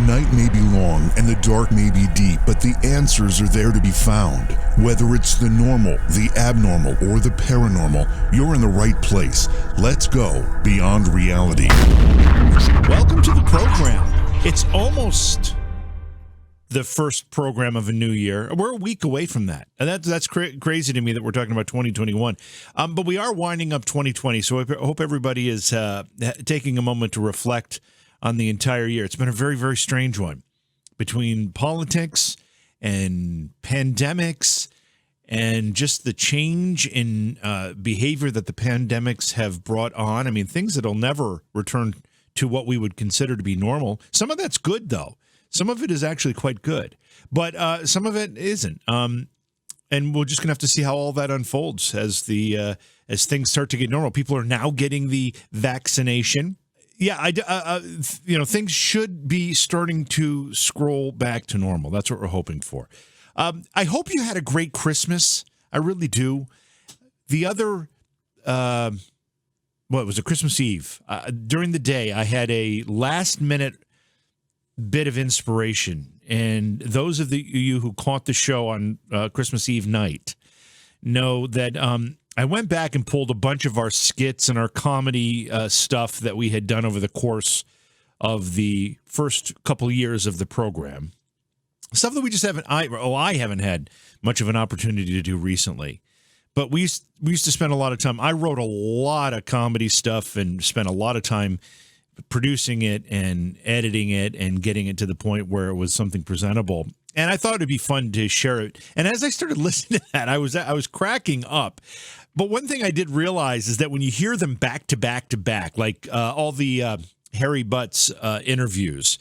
night may be long and the dark may be deep, but the answers are there to be found. Whether it's the normal, the abnormal, or the paranormal, you're in the right place. Let's go beyond reality. Welcome to the program. It's almost the first program of a new year. We're a week away from that. And that's crazy to me that we're talking about 2021. But we are winding up 2020, so I hope everybody is taking a moment to reflect on the entire year. It's been a very, very strange one between politics and pandemics and just the change in behavior that the pandemics have brought on. I mean, things that'll never return to what we would consider to be normal. Some of that's good, though. Some of it is actually quite good, but some of it isn't. And we're just going to have to see how all that unfolds as things start to get normal. People are now getting the vaccination. Yeah, things should be starting to scroll back to normal. That's what we're hoping for. I hope you had a great Christmas. I really do. The other, it was a Christmas Eve. During the day, I had a last-minute bit of inspiration. And those of you who caught the show on Christmas Eve night know that I went back and pulled a bunch of our skits and our comedy stuff that we had done over the course of the first couple years of the program. Stuff that we just I haven't had much of an opportunity to do recently. But we used to spend a lot of time. I wrote a lot of comedy stuff and spent a lot of time producing it and editing it and getting it to the point where it was something presentable. And I thought it'd be fun to share it. And as I started listening to that, I was cracking up. But one thing I did realize is that when you hear them back to back to back, like all the Harry Butts interviews,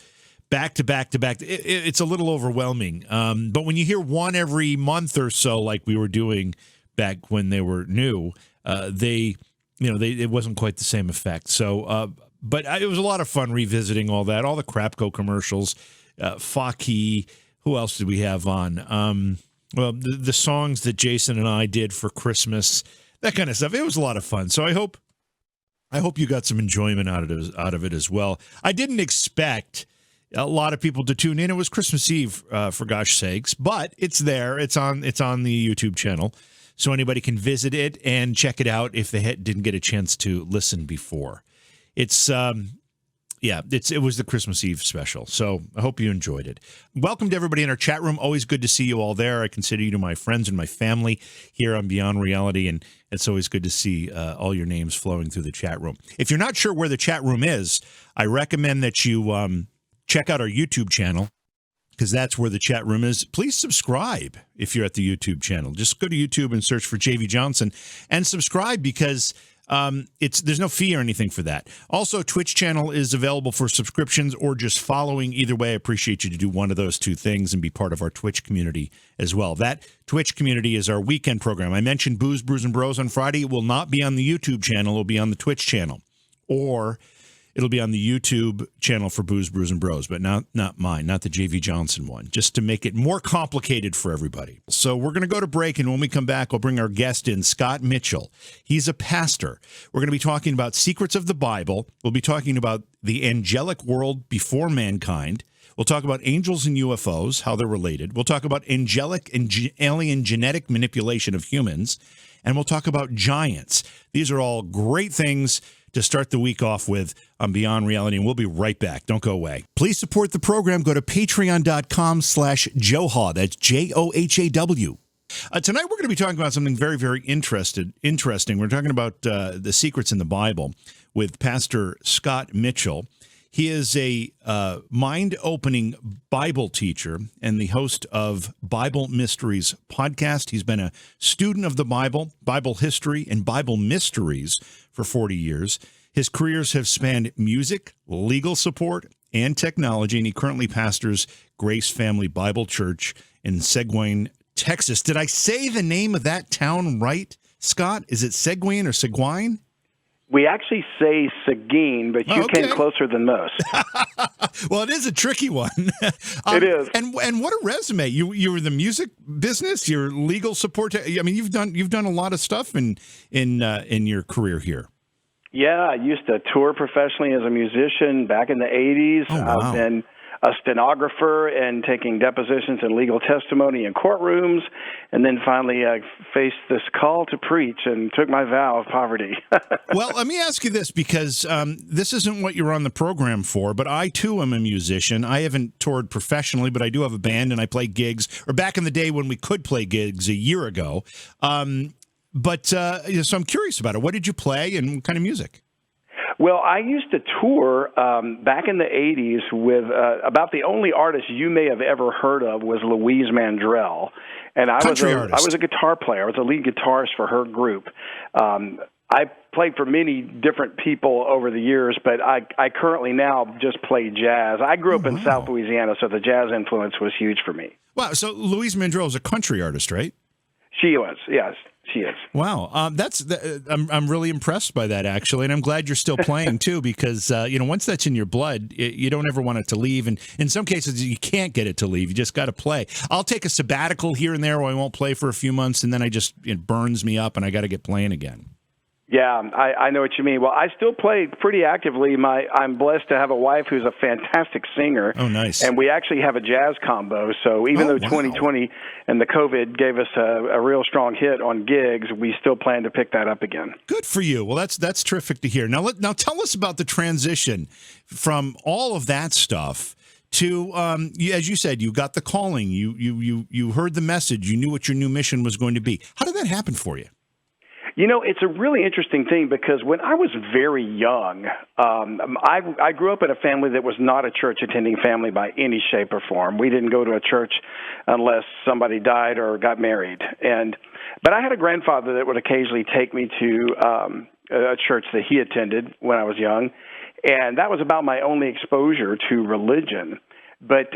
back to back to back, it's a little overwhelming. But when you hear one every month or so, like we were doing back when they were new, it wasn't quite the same effect. So, but it was a lot of fun revisiting all that, all the Crapco commercials, Faki. Who else did we have on? The songs that Jason and I did for Christmas, that kind of stuff. It was a lot of fun. So I hope you got some enjoyment out of it as well. I didn't expect a lot of people to tune in. It was Christmas Eve, for gosh sakes, but it's there. It's on the YouTube channel, so anybody can visit it and check it out if they didn't get a chance to listen before. It's it was the Christmas Eve special, so I hope you enjoyed it. Welcome to everybody in our chat room. Always good to see you all there. I consider you to my friends and my family here on Beyond Reality, and it's always good to see all your names flowing through the chat room. If you're not sure where the chat room is, I recommend that you check out our YouTube channel, because that's where the chat room is. Please subscribe if you're at the YouTube channel. Just go to YouTube and search for JV Johnson and subscribe, because there's no fee or anything for that. Also, Twitch channel is available for subscriptions or just following. Either way, I appreciate you to do one of those two things and be part of our Twitch community as well. That Twitch community is our weekend program. I mentioned Booze, Brews, and Bros on Friday. It will not be on the YouTube channel. It'll be on the Twitch channel, or it'll be on the YouTube channel for Booze, Brews, and Bros, but not mine, not the JV Johnson one, just to make it more complicated for everybody. So we're going to go to break, and when we come back, we'll bring our guest in, Scott Mitchell. He's a pastor. We're going to be talking about secrets of the Bible. We'll be talking about the angelic world before mankind. We'll talk about angels and UFOs, how they're related. We'll talk about angelic and alien genetic manipulation of humans, and we'll talk about giants. These are all great things to start the week off with on Beyond Reality, and we'll be right back. Don't go away. Please support the program. Go to patreon.com/Johaw. That's JOHAW. Tonight we're going to be talking about something very, very interesting. We're talking about the secrets in the Bible with Pastor Scott Mitchell. He is a mind-opening Bible teacher and the host of Bible Mysteries podcast. He's been a student of the Bible, Bible history, and Bible mysteries for 40 years. His careers have spanned music, legal support, and technology, and he currently pastors Grace Family Bible Church in Seguin, Texas. Did I say the name of that town right, Scott? Is it Seguin or Seguin? We actually say Seguin, but you came closer than most. Well, it is a tricky one. It is. And what a resume! You were in the music business, your legal support. I mean, you've done a lot of stuff in your career here. Yeah, I used to tour professionally as a musician back in the 80s. Oh, wow. a stenographer and taking depositions and legal testimony in courtrooms, and then finally I faced this call to preach and took my vow of poverty. Well, let me ask you this, because this isn't what you're on the program for, but I, too, am a musician. I haven't toured professionally, but I do have a band, and I play gigs, or back in the day when we could play gigs a year ago. So I'm curious about it. What did you play, and what kind of music? Well, I used to tour back in the 80s with about the only artist you may have ever heard of was Louise Mandrell. And I was a guitar player. I was a lead guitarist for her group. I played for many different people over the years, but I currently now just play jazz. I grew up in South Louisiana, so the jazz influence was huge for me. Wow, so Louise Mandrell is a country artist, right? She was, yes. She is. Wow, I'm really impressed by that, actually, and I'm glad you're still playing too, because once that's in your blood, you don't ever want it to leave, and in some cases you can't get it to leave. You just got to play. I'll take a sabbatical here and there where I won't play for a few months, and then it burns me up, and I got to get playing again. Yeah, I know what you mean. Well, I still play pretty actively. I'm blessed to have a wife who's a fantastic singer. Oh, nice. And we actually have a jazz combo. So even though 2020 and the COVID gave us a real strong hit on gigs, we still plan to pick that up again. Good for you. Well, that's terrific to hear. Now tell us about the transition from all of that stuff to, as you said, you got the calling. You heard the message. You knew what your new mission was going to be. How did that happen for you? It's a really interesting thing because when I was very young, I grew up in a family that was not a church-attending family by any shape or form. We didn't go to a church unless somebody died or got married. But I had a grandfather that would occasionally take me to a church that he attended when I was young, and that was about my only exposure to religion. But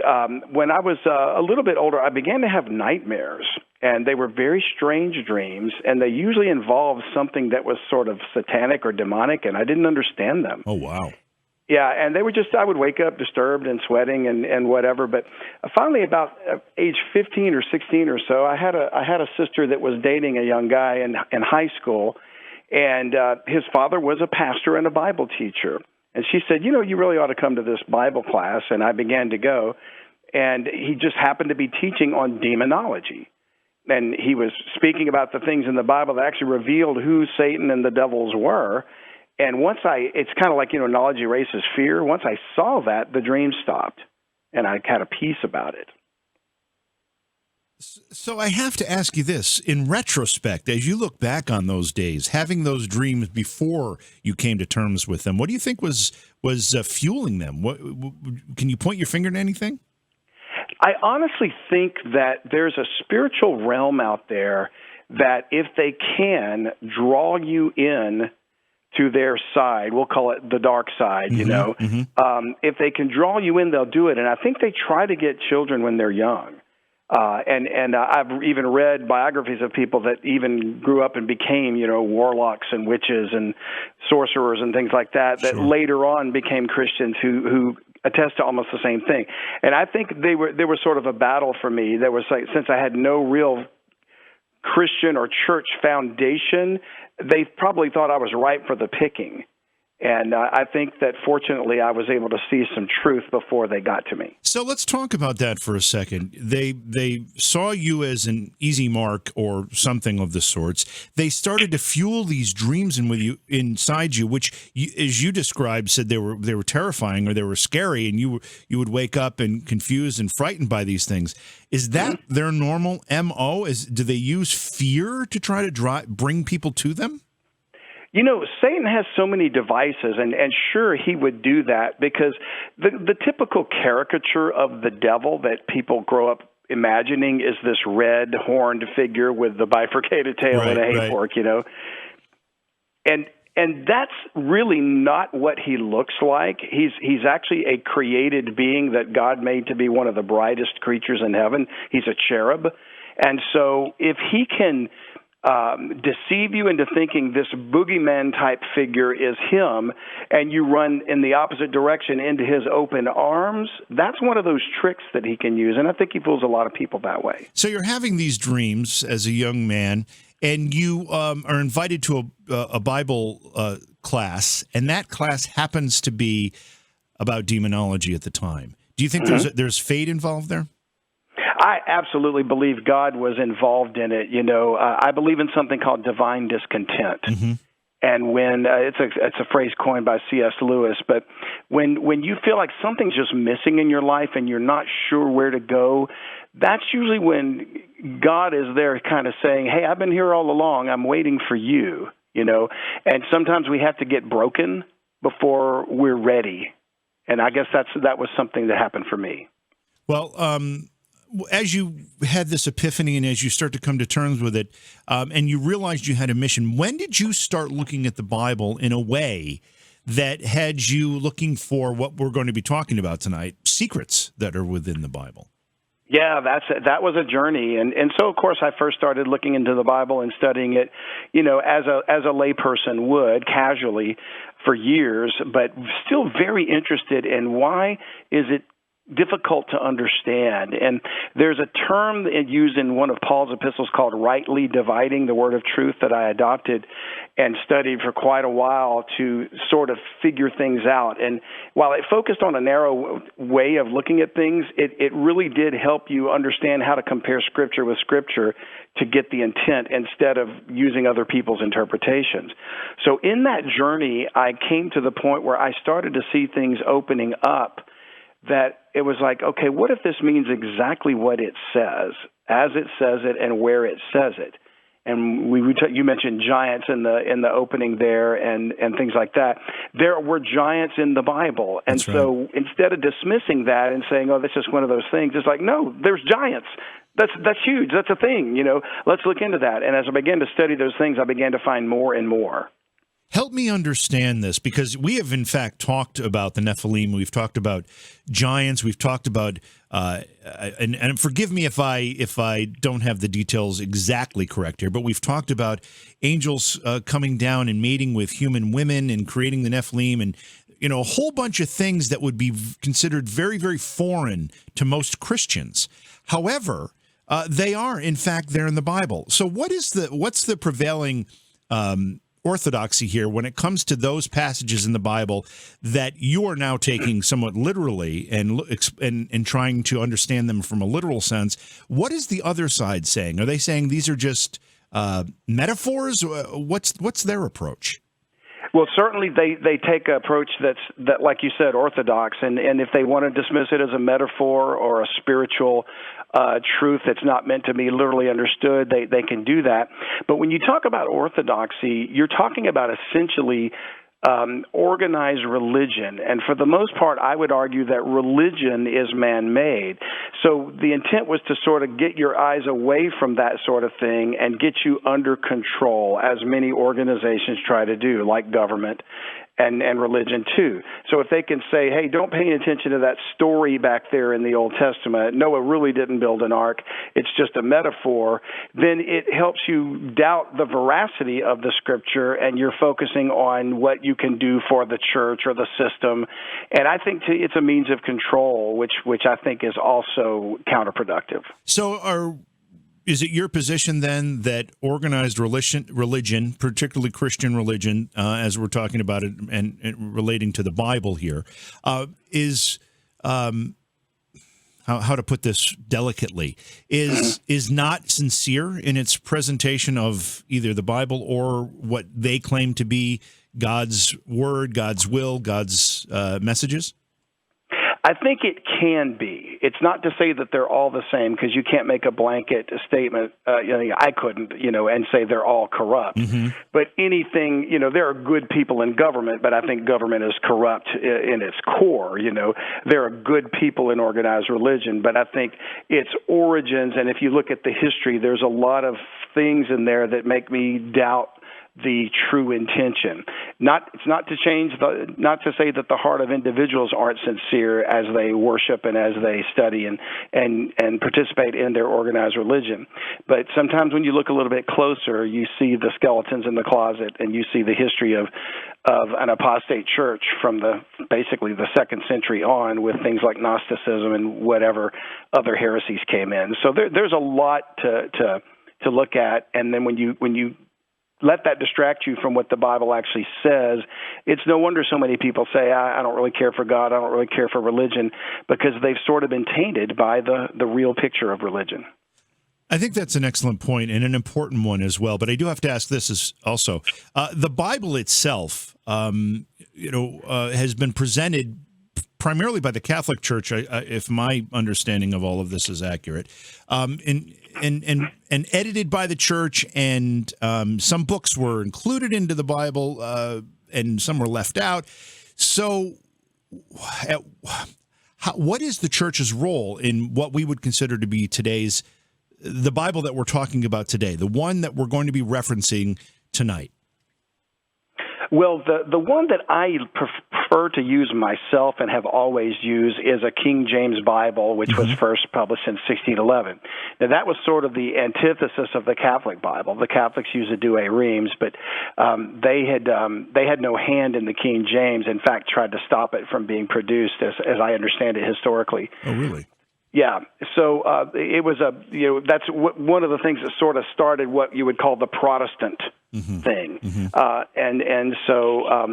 when I was a little bit older, I began to have nightmares, and they were very strange dreams, and they usually involved something that was sort of satanic or demonic, and I didn't understand them. Oh, wow. Yeah, and they were I would wake up disturbed and sweating and whatever. But finally, about age 15 or 16 or so, I had a sister that was dating a young guy in high school, and his father was a pastor and a Bible teacher. And she said, you really ought to come to this Bible class. And I began to go. And he just happened to be teaching on demonology. And he was speaking about the things in the Bible that actually revealed who Satan and the devils were. And it's kind of like, knowledge erases fear. Once I saw that, the dream stopped. And I had a peace about it. So I have to ask you this, in retrospect, as you look back on those days, having those dreams before you came to terms with them, what do you think was fueling them? Can you point your finger to anything? I honestly think that there's a spiritual realm out there that if they can draw you in to their side, we'll call it the dark side, if they can draw you in, they'll do it. And I think they try to get children when they're young. And I've even read biographies of people that even grew up and became, warlocks and witches and sorcerers and things like that, that later on became Christians who attest to almost the same thing. And I think there was sort of a battle for me. There was since I had no real Christian or church foundation, they probably thought I was ripe for the picking. And I think that fortunately I was able to see some truth before they got to me. So let's talk about that for a second. They saw you as an easy mark or something of the sorts. They started to fuel these dreams inside you, which, as you described, said they were terrifying or they were scary, and you would wake up and confused and frightened by these things. Is that their normal MO? Do they use fear to try to bring people to them? Satan has so many devices, and sure, he would do that because the typical caricature of the devil that people grow up imagining is this red horned figure with the bifurcated tail and a hay fork, And that's really not what he looks like. He's actually a created being that God made to be one of the brightest creatures in heaven. He's a cherub. And so if he can deceive you into thinking this boogeyman type figure is him, and you run in the opposite direction into his open arms, that's one of those tricks that he can use, and I think he fools a lot of people that way. So you're having these dreams as a young man, and you are invited to a Bible class, and that class happens to be about demonology at the time. Do you think there's fate involved there? I absolutely believe God was involved in it. I believe in something called divine discontent. Mm-hmm. And when it's a phrase coined by C.S. Lewis, but when you feel like something's just missing in your life and you're not sure where to go, that's usually when God is there kind of saying, hey, I've been here all along. I'm waiting for you, And sometimes we have to get broken before we're ready. And I guess that was something that happened for me. Well, as you had this epiphany and as you start to come to terms with it, and you realized you had a mission, when did you start looking at the Bible in a way that had you looking for what we're going to be talking about tonight, secrets that are within the Bible? Yeah, that was a journey, and so of course I first started looking into the Bible and studying it, as a layperson would casually for years, but still very interested in why is it difficult to understand. And there's a term used in one of Paul's epistles called rightly dividing the word of truth that I adopted and studied for quite a while to sort of figure things out. And while it focused on a narrow way of looking at things, it really did help you understand how to compare Scripture with Scripture to get the intent instead of using other people's interpretations. So in that journey, I came to the point where I started to see things opening up that it was like, okay, what if this means exactly what it says, as it says it, and where it says it? And you mentioned giants in the opening there, and things like that. There were giants in the Bible, and so instead of dismissing that and saying, "Oh, that's just one of those things," it's like, no, there's giants. That's huge. That's a thing. Let's look into that. And as I began to study those things, I began to find more and more. Help me understand this, because we have, in fact, talked about the Nephilim. We've talked about giants. We've talked about, and forgive me if I don't have the details exactly correct here, but we've talked about angels coming down and mating with human women and creating the Nephilim, and a whole bunch of things that would be considered very, very foreign to most Christians. However, they are, in fact, there in the Bible. So what's the prevailing orthodoxy here when it comes to those passages in the Bible that you are now taking somewhat literally and trying to understand them from a literal sense? What is the other side saying? Are they saying these are just metaphors? What's their approach? Well, certainly they take an approach that, like you said, orthodox, and if they want to dismiss it as a metaphor or a spiritual truth that's not meant to be literally understood, they can do that. But when you talk about orthodoxy, you're talking about essentially organized religion. And for the most part, I would argue that religion is man-made. So the intent was to sort of get your eyes away from that sort of thing and get you under control, as many organizations try to do, like government and religion too. So if they can say, hey, don't pay attention to that story back there in the Old Testament, Noah really didn't build an ark, it's just a metaphor, then it helps you doubt the veracity of the Scripture, and you're focusing on what you can do for the church or the system. And I think it's a means of control, which I think is also counterproductive. So is it your position then that organized religion, particularly Christian religion, as we're talking about it and relating to the Bible here, is how to put this delicately, is not sincere in its presentation of either the Bible or what they claim to be God's word, God's will, God's messages? I think it can be. It's not to say that they're all the same, because you can't make a blanket statement. I couldn't, and say they're all corrupt. Mm-hmm. But anything, there are good people in government, but I think government is corrupt in its core. There are good people in organized religion, but I think its origins, and if you look at the history, there's a lot of things in there that make me doubt the true intention. It's not to say that the heart of individuals aren't sincere as they worship and as they study and participate in their organized religion. But sometimes when you look a little bit closer, you see the skeletons in the closet, and you see the history of an apostate church from basically the 2nd century on, with things like Gnosticism and whatever other heresies came in. So there's a lot to look at, and then when you let that distract you from what the Bible actually says. It's no wonder so many people say, I don't really care for God, I don't really care for religion, because they've sort of been tainted by the real picture of religion. I think that's an excellent point and an important one as well. But I do have to ask this as also the Bible itself, has been presented primarily by the Catholic Church, if my understanding of all of this is accurate, and edited by the Church, and some books were included into the Bible, and some were left out. So, what is the Church's role in what we would consider to be the Bible that we're talking about today, the one that we're going to be referencing tonight? Well, the one that I prefer to use myself and have always used is a King James Bible, which was first published in 1611. Now, that was sort of the antithesis of the Catholic Bible. The Catholics use a Douay Rheims, but they had no hand in the King James. In fact, tried to stop it from being produced, as I understand it historically. Oh, really? Yeah, so it was that's one of the things that sort of started what you would call the Protestant thing, and so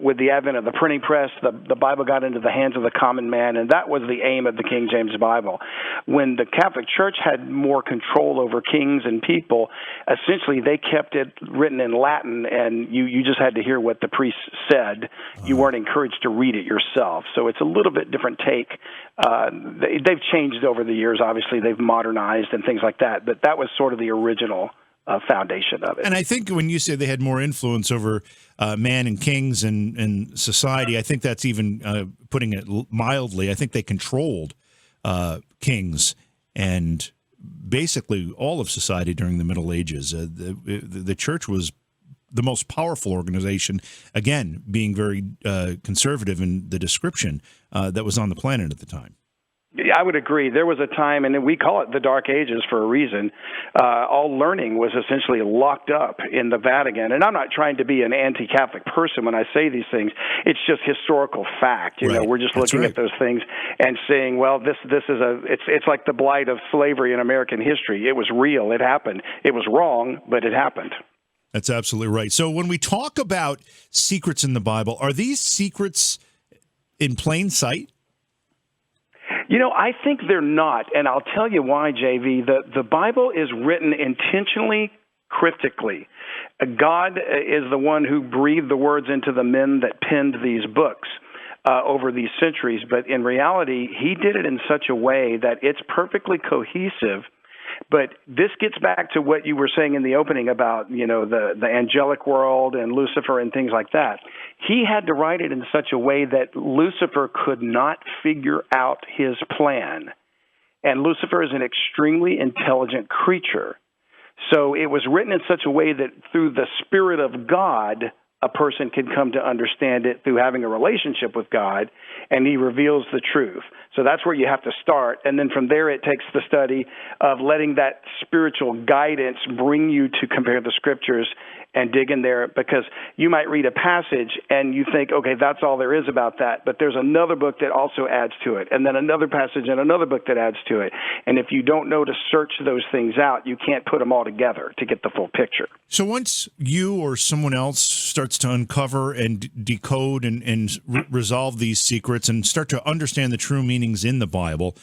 with the advent of the printing press, the Bible got into the hands of the common man, and that was the aim of the King James Bible. When the Catholic Church had more control over kings and people, essentially they kept it written in Latin, and you just had to hear what the priest said. You weren't encouraged to read it yourself, so it's a little bit different take. They've changed over the years. Obviously, they've modernized and things like that, but that was sort of the original foundation of it. And I think when you say they had more influence over man and kings and society, I think that's even putting it mildly. I think they controlled kings and basically all of society during the Middle Ages. The church was the most powerful organization, again, being very conservative in the description that was on the planet at the time. Yeah, I would agree. There was a time, and we call it the Dark Ages for a reason. All learning was essentially locked up in the Vatican. And I'm not trying to be an anti-Catholic person when I say these things. It's just historical fact. You know, we're just looking at those things and saying, well, this is it's like the blight of slavery in American history. It was real. It happened. It was wrong, but it happened. That's absolutely right. So when we talk about secrets in the Bible, are these secrets in plain sight? You know, I think they're not, and I'll tell you why, JV. The Bible is written intentionally cryptically. God is the one who breathed the words into the men that penned these books over these centuries, but in reality, he did it in such a way that it's perfectly cohesive. But this gets back to what you were saying in the opening about, the angelic world and Lucifer and things like that. He had to write it in such a way that Lucifer could not figure out his plan. And Lucifer is an extremely intelligent creature. So it was written in such a way that through the Spirit of God, a person can come to understand it through having a relationship with God, and he reveals the truth. So that's where you have to start. And then from there, it takes the study of letting that spiritual guidance bring you to compare the scriptures and dig in there, because you might read a passage and you think, okay, that's all there is about that. But there's another book that also adds to it, and then another passage and another book that adds to it. And if you don't know to search those things out, you can't put them all together to get the full picture. So once you or someone else starts to uncover and decode and resolve these secrets and start to understand the true meanings in the Bible,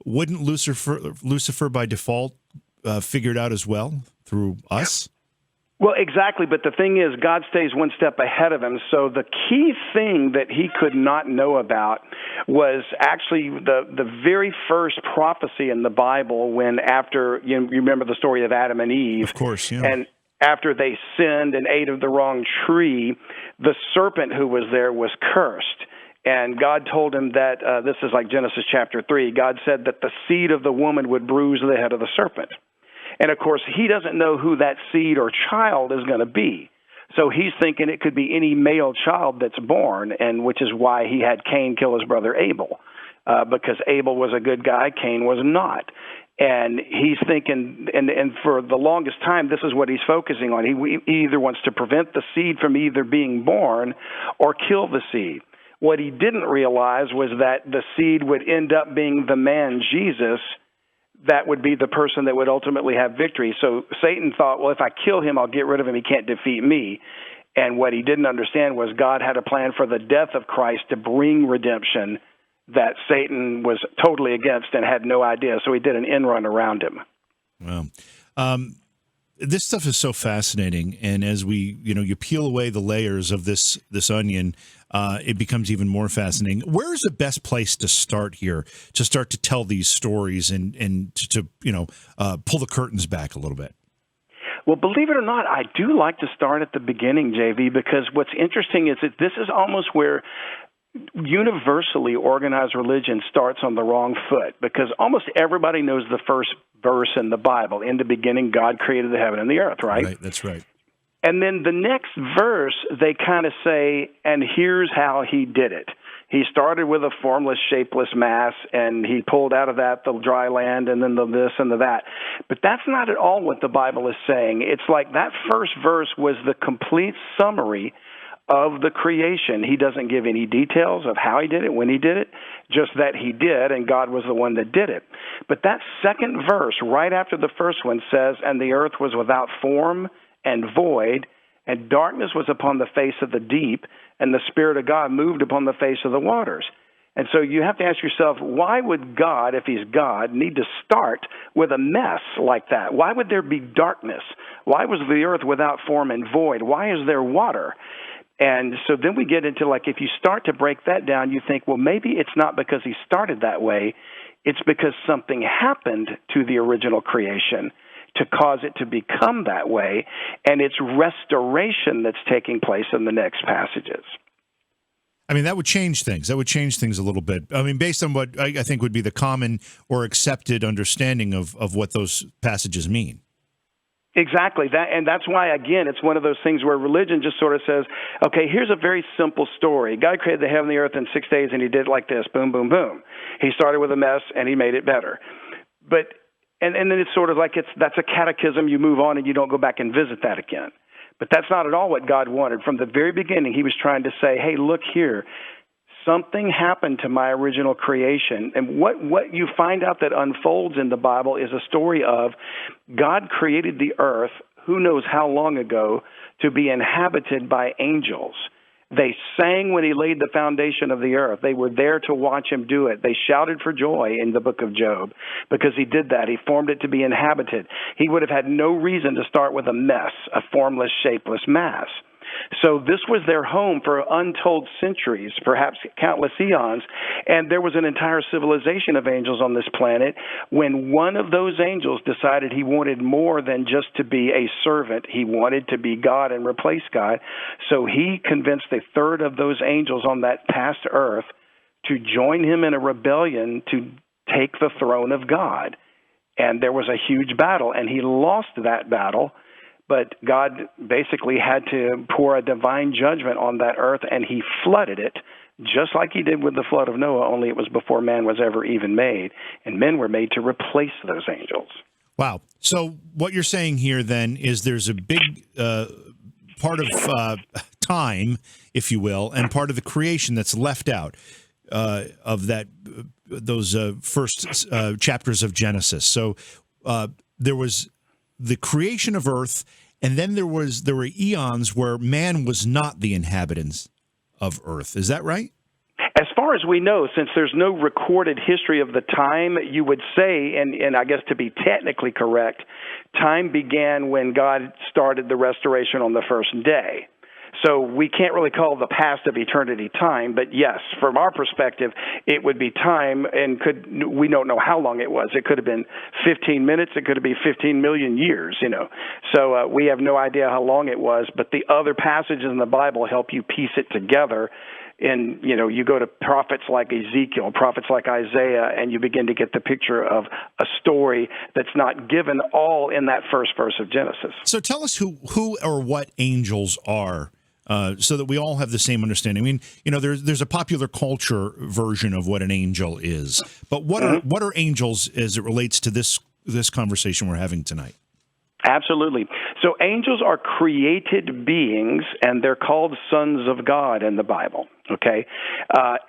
wouldn't Lucifer by default figure it out as well through us? Well, exactly. But the thing is, God stays one step ahead of him. So the key thing that he could not know about was actually the very first prophecy in the Bible when after, you remember the story of Adam and Eve. Of course, yeah. And after they sinned and ate of the wrong tree, the serpent who was there was cursed. And God told him that, this is like Genesis chapter 3, God said that the seed of the woman would bruise the head of the serpent. And, of course, he doesn't know who that seed or child is going to be. So he's thinking it could be any male child that's born, and which is why he had Cain kill his brother Abel, because Abel was a good guy, Cain was not. And he's thinking, and for the longest time, this is what he's focusing on. He either wants to prevent the seed from either being born or kill the seed. What he didn't realize was that the seed would end up being the man Jesus that would be the person that would ultimately have victory. So Satan thought, well, if I kill him, I'll get rid of him. He can't defeat me. And what he didn't understand was God had a plan for the death of Christ to bring redemption that Satan was totally against and had no idea. So he did an end run around him. Wow. This stuff is so fascinating, and as you peel away the layers of this onion, it becomes even more fascinating. Where is the best place to start here, to start to tell these stories and to pull the curtains back a little bit? Well, believe it or not, I do like to start at the beginning, JV, because what's interesting is that this is almost where universally organized religion starts on the wrong foot, because almost everybody knows the first verse in the Bible. In the beginning, God created the heaven and the earth, right? Right, that's right. And then the next verse, they kind of say, and here's how he did it. He started with a formless, shapeless mass, and he pulled out of that the dry land and then the this and the that. But that's not at all what the Bible is saying. It's like that first verse was the complete summary of the creation. He doesn't give any details of how he did it, when he did it, just that he did, and God was the one that did it. But that second verse, right after the first one, says, and the earth was without form and void, and darkness was upon the face of the deep, and the Spirit of God moved upon the face of the waters. And so you have to ask yourself, why would God, if he's God, need to start with a mess like that? Why would there be darkness? Why was the earth without form and void? Why is there water? And so then we get into, like, if you start to break that down, you think, well, maybe it's not because he started that way. It's because something happened to the original creation to cause it to become that way, and it's restoration that's taking place in the next passages. I mean, that would change things. That would change things a little bit. I mean, based on what I think would be the common or accepted understanding of what those passages mean. Exactly. And that's why, again, it's one of those things where religion just sort of says, okay, here's a very simple story. God created the heaven and the earth in 6 days, and he did it like this, boom, boom, boom. He started with a mess, and he made it better. But and then it's sort of like that's a catechism. You move on, and you don't go back and visit that again. But that's not at all what God wanted. From the very beginning, he was trying to say, hey, look here. Something happened to my original creation. And what you find out that unfolds in the Bible is a story of God created the earth, who knows how long ago, to be inhabited by angels. They sang when he laid the foundation of the earth. They were there to watch him do it. They shouted for joy in the book of Job because he did that. He formed it to be inhabited. He would have had no reason to start with a mess, a formless, shapeless mass. So this was their home for untold centuries, perhaps countless eons, and there was an entire civilization of angels on this planet. When one of those angels decided he wanted more than just to be a servant, he wanted to be God and replace God, so he convinced a third of those angels on that past earth to join him in a rebellion to take the throne of God. And there was a huge battle, and he lost that battle. But God basically had to pour a divine judgment on that earth, and he flooded it, just like he did with the flood of Noah, only it was before man was ever even made. And men were made to replace those angels. Wow. So what you're saying here, then, is there's a big part of time, if you will, and part of the creation that's left out of those first chapters of Genesis. So there was the creation of earth, and then there were eons where man was not the inhabitants of earth. Is that right? As far as we know, since there's no recorded history of the time, you would say, and I guess to be technically correct, time began when God started the restoration on the first day. So we can't really call the past of eternity time, but yes, from our perspective, it would be time, and we don't know how long it was. It could have been 15 minutes. It could have been 15 million years, So we have no idea how long it was, but the other passages in the Bible help you piece it together. And, you go to prophets like Ezekiel, prophets like Isaiah, and you begin to get the picture of a story that's not given all in that first verse of Genesis. So tell us who or what angels are. So that we all have the same understanding. I mean, there's a popular culture version of what an angel is, but what are angels as it relates to this conversation we're having tonight? Absolutely. So angels are created beings, and they're called sons of God in the Bible. Okay,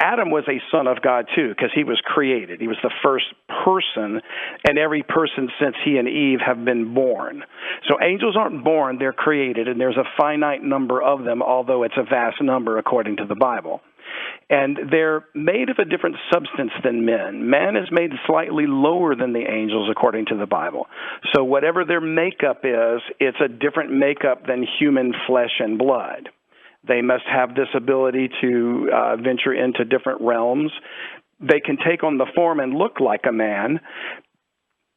Adam was a son of God too, because he was created. He was the first person, and every person since he and Eve have been born. So angels aren't born; they're created, and there's a finite number of them, although it's a vast number according to the Bible. And they're made of a different substance than men. Man is made slightly lower than the angels, according to the Bible. So whatever their makeup is, it's a different makeup than human flesh and blood. They must have this ability to venture into different realms. They can take on the form and look like a man.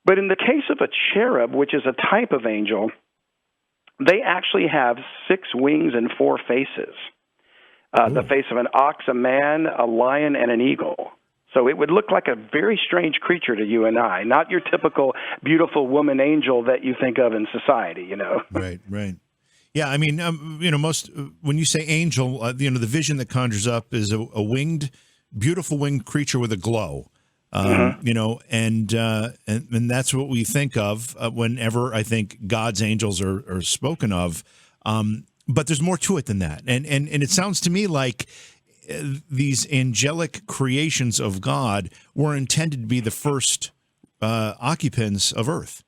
But in the case of a cherub, which is a type of angel, they actually have 6 wings and 4 faces. The face of an ox, a man, a lion, and an eagle. So it would look like a very strange creature to you and I, not your typical beautiful woman angel that you think of in society, you know. Right, right. Yeah, I mean, most when you say angel, the vision that conjures up is a winged, beautiful winged creature with a glow. And that's what we think of whenever I think God's angels are spoken of. But there's more to it than that. And it sounds to me like these angelic creations of God were intended to be the first occupants of Earth.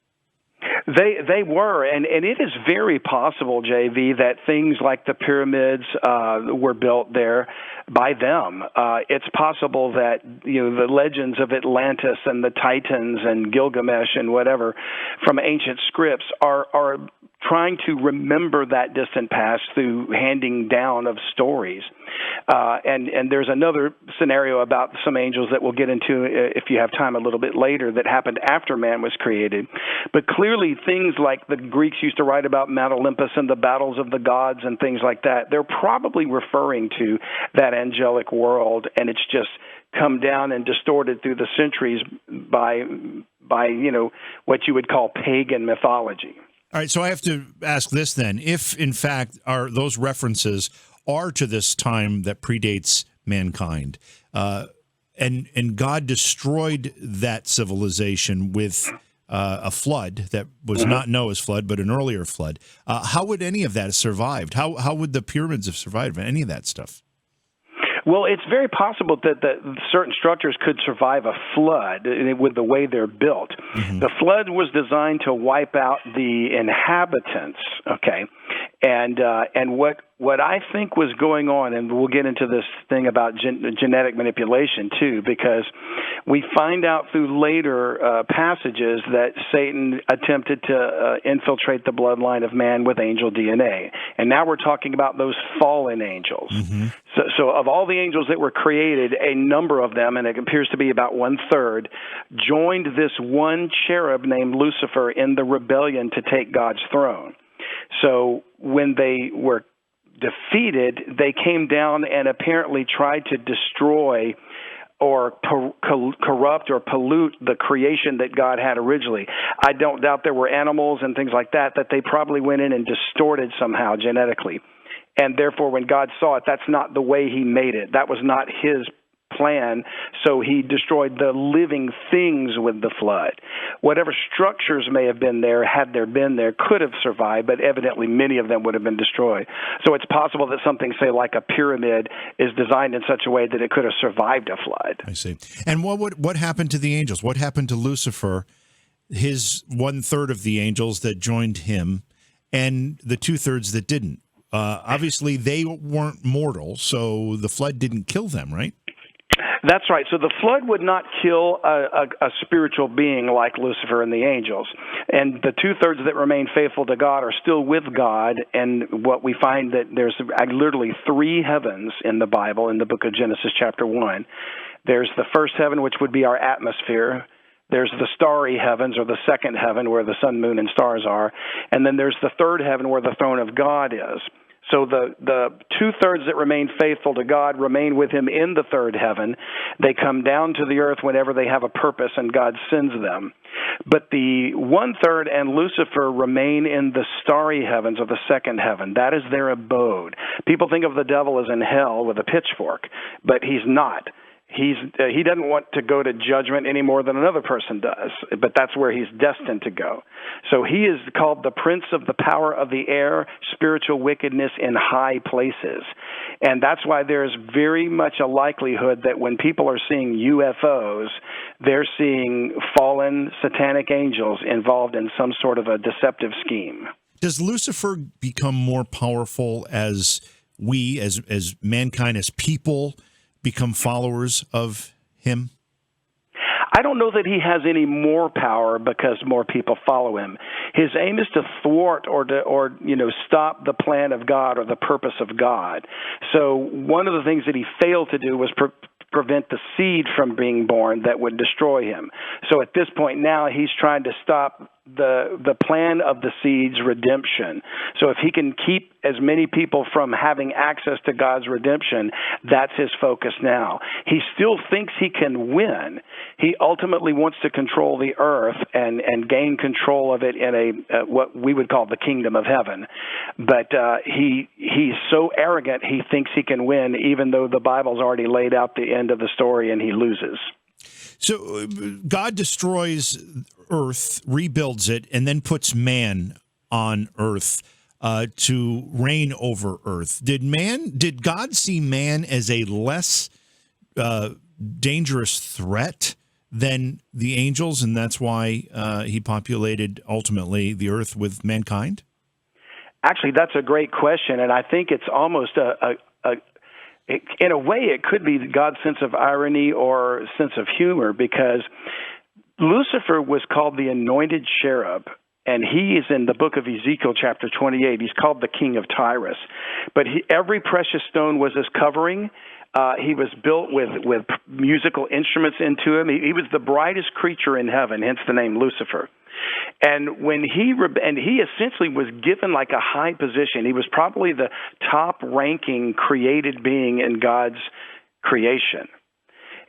They were, and it is very possible, JV, that things like the pyramids were built there by them. It's possible that the legends of Atlantis and the Titans and Gilgamesh and whatever from ancient scripts are trying to remember that distant past through handing down of stories. And there's another scenario about some angels that we'll get into if you have time a little bit later that happened after man was created. But clearly things like the Greeks used to write about Mount Olympus and the battles of the gods and things like that, they're probably referring to that angelic world, and it's just come down and distorted through the centuries by what you would call pagan mythology. All right, so I have to ask this then. If, in fact, those references are to this time that predates mankind, and God destroyed that civilization with a flood that was not Noah's flood, but an earlier flood, how would any of that have survived? How would the pyramids have survived, any of that stuff? Well, it's very possible that certain structures could survive a flood with the way they're built. Mm-hmm. The flood was designed to wipe out the inhabitants, okay? And what I think was going on, and we'll get into this thing about genetic manipulation too, because we find out through later passages that Satan attempted to infiltrate the bloodline of man with angel DNA. And now we're talking about those fallen angels. Mm-hmm. So of all the angels that were created, a number of them, and it appears to be about 1/3, joined this one cherub named Lucifer in the rebellion to take God's throne. So when they were defeated, they came down and apparently tried to destroy or corrupt or pollute the creation that God had originally. I don't doubt there were animals and things like that they probably went in and distorted somehow genetically. And therefore, when God saw it, that's not the way he made it. That was not his plan, so he destroyed the living things with the flood. Whatever structures may have been there, had there been there, could have survived, but evidently many of them would have been destroyed. So it's possible that something, say, like a pyramid is designed in such a way that it could have survived a flood. I see. And what happened to the angels? What happened to Lucifer, his 1/3 of the angels that joined him, and the 2/3 that didn't? Obviously, they weren't mortal, so the flood didn't kill them, right? That's right. So the flood would not kill a spiritual being like Lucifer and the angels. And the 2/3 that remain faithful to God are still with God. And what we find that there's literally 3 heavens in the Bible, in the book of Genesis chapter 1. There's the first heaven, which would be our atmosphere. There's the starry heavens, or the second heaven, where the sun, moon, and stars are. And then there's the third heaven, where the throne of God is. So the 2/3 that remain faithful to God remain with him in the third heaven. They come down to the earth whenever they have a purpose, and God sends them. But the 1/3 and Lucifer remain in the starry heavens, or the second heaven. That is their abode. People think of the devil as in hell with a pitchfork, but he's not. He doesn't want to go to judgment any more than another person does, but that's where he's destined to go. So he is called the prince of the power of the air, spiritual wickedness in high places. And that's why there's very much a likelihood that when people are seeing UFOs, they're seeing fallen satanic angels involved in some sort of a deceptive scheme. Does Lucifer become more powerful as we, as mankind, as people, become followers of him? I don't know that he has any more power because more people follow him. His aim is to thwart or stop the plan of God or the purpose of God. So one of the things that he failed to do was prevent the seed from being born that would destroy him. So at this point now, he's trying to stop the plan of the seed's redemption. So if he can keep as many people from having access to God's redemption, that's his focus now. He still thinks he can win. He ultimately wants to control the earth and gain control of it in a what we would call the kingdom of heaven. But he's so arrogant, he thinks he can win, even though the Bible's already laid out the end of the story and he loses. So God destroys earth, rebuilds it, and then puts man on earth to reign over earth. Did God see man as a less dangerous threat than the angels, and that's why he populated ultimately the earth with mankind? Actually, that's a great question, and I think it's almost in a way, it could be God's sense of irony or sense of humor, because Lucifer was called the anointed cherub, and he is in the book of Ezekiel chapter 28. He's called the king of Tyrus. But every precious stone was his covering. He was built with musical instruments into him. He was the brightest creature in heaven, hence the name Lucifer. And when he essentially was given like a high position. He was probably the top-ranking created being in God's creation.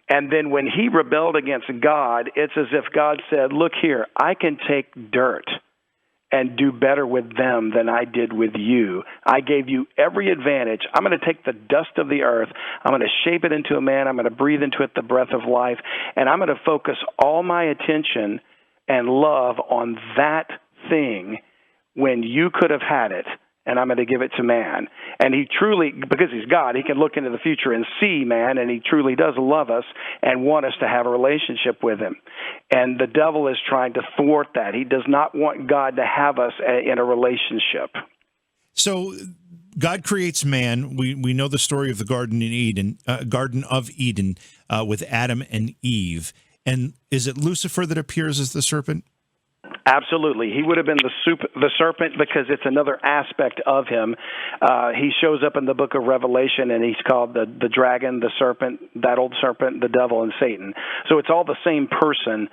And then when he rebelled against God, it's as if God said, look here, I can take dirt and do better with them than I did with you. I gave you every advantage. I'm going to take the dust of the earth. I'm going to shape it into a man. I'm going to breathe into it the breath of life. And I'm going to focus all my attention and love on that thing when you could have had it, and I'm going to give it to man. And he truly, because he's God, he can look into the future and see man, and he truly does love us and want us to have a relationship with him. And the devil is trying to thwart that. He does not want God to have us in a relationship. So God creates man. We know the story of the Garden of Eden with Adam and Eve. And is it Lucifer that appears as the serpent? Absolutely. He would have been the serpent because it's another aspect of him. He shows up in the book of Revelation, and he's called the dragon, the serpent, that old serpent, the devil, and Satan. So it's all the same person.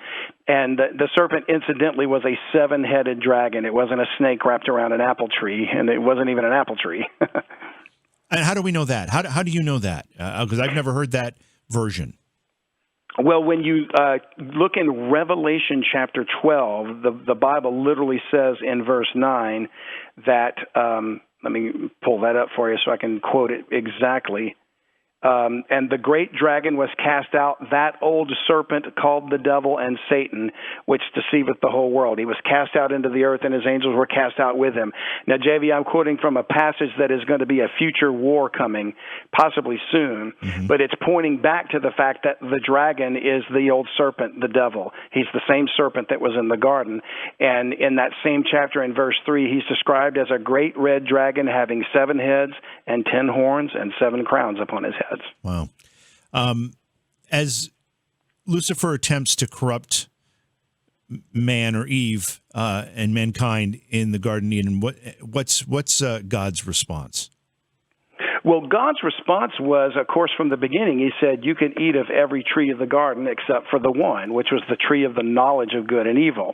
And the serpent, incidentally, was a seven-headed dragon. It wasn't a snake wrapped around an apple tree, and it wasn't even an apple tree. And how do we know that? How do you know that? Because I've never heard that version. Well, when you look in Revelation chapter 12, the Bible literally says in verse 9 that, let me pull that up for you so I can quote it exactly. And the great dragon was cast out, that old serpent called the devil and Satan, which deceiveth the whole world. He was cast out into the earth, and his angels were cast out with him. Now, JV, I'm quoting from a passage that is going to be a future war coming, possibly soon, but it's pointing back to the fact that the dragon is the old serpent, the devil. He's the same serpent that was in the garden. And in that same chapter in verse 3, he's described as a great red dragon having 7 heads and 10 horns and 7 crowns upon his head. Wow. As Lucifer attempts to corrupt man or Eve and mankind in the Garden of Eden, what's God's response? Well, God's response was, of course, from the beginning, he said, you can eat of every tree of the garden except for the one, which was the tree of the knowledge of good and evil.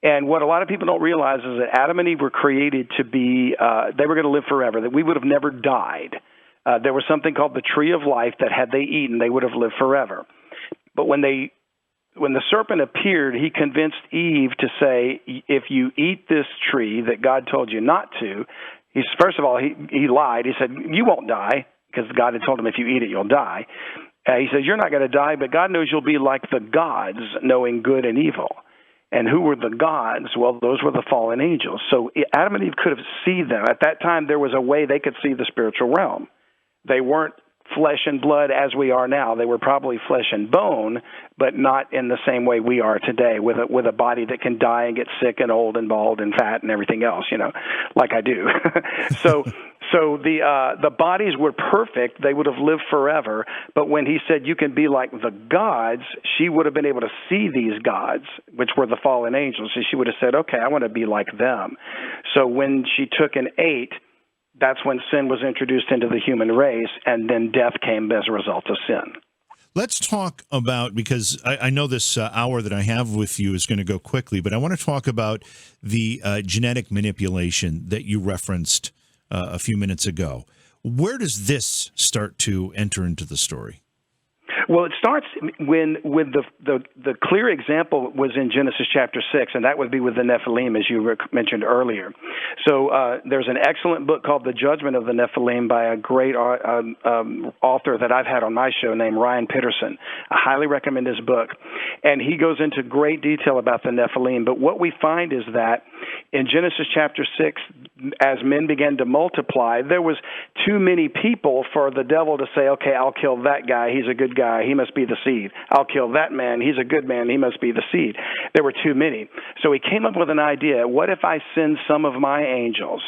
And what a lot of people don't realize is that Adam and Eve were created to be, they were going to live forever, that we would have never died. There was something called the tree of life that had they eaten, they would have lived forever. But when the serpent appeared, he convinced Eve to say, if you eat this tree that God told you not to, first of all, he lied. He said, you won't die, because God had told him if you eat it, you'll die. He says, you're not going to die, but God knows you'll be like the gods, knowing good and evil. And who were the gods? Well, those were the fallen angels. So Adam and Eve could have seen them. At that time, there was a way they could see the spiritual realm. They weren't flesh and blood as we are now. They were probably flesh and bone, but not in the same way we are today, with a body that can die and get sick and old and bald and fat and everything else, like I do. So the bodies were perfect. They would have lived forever. But when he said you can be like the gods, she would have been able to see these gods, which were the fallen angels. So she would have said, okay, I want to be like them. So when she took and ate, that's when sin was introduced into the human race, and then death came as a result of sin. Let's talk about, because I know this hour that I have with you is going to go quickly, but I want to talk about the genetic manipulation that you referenced a few minutes ago. Where does this start to enter into the story? Well, it starts with the clear example was in Genesis chapter 6, and that would be with the Nephilim, as you mentioned earlier. So there's an excellent book called The Judgment of the Nephilim by a great author that I've had on my show named Ryan Pitterson. I highly recommend his book. And he goes into great detail about the Nephilim. But what we find is that in Genesis chapter 6, as men began to multiply, there was too many people for the devil to say, okay, I'll kill that guy. He's a good guy. He must be the seed. I'll kill that man. He's a good man. He must be the seed. There were too many. So he came up with an idea. What if I send some of my angels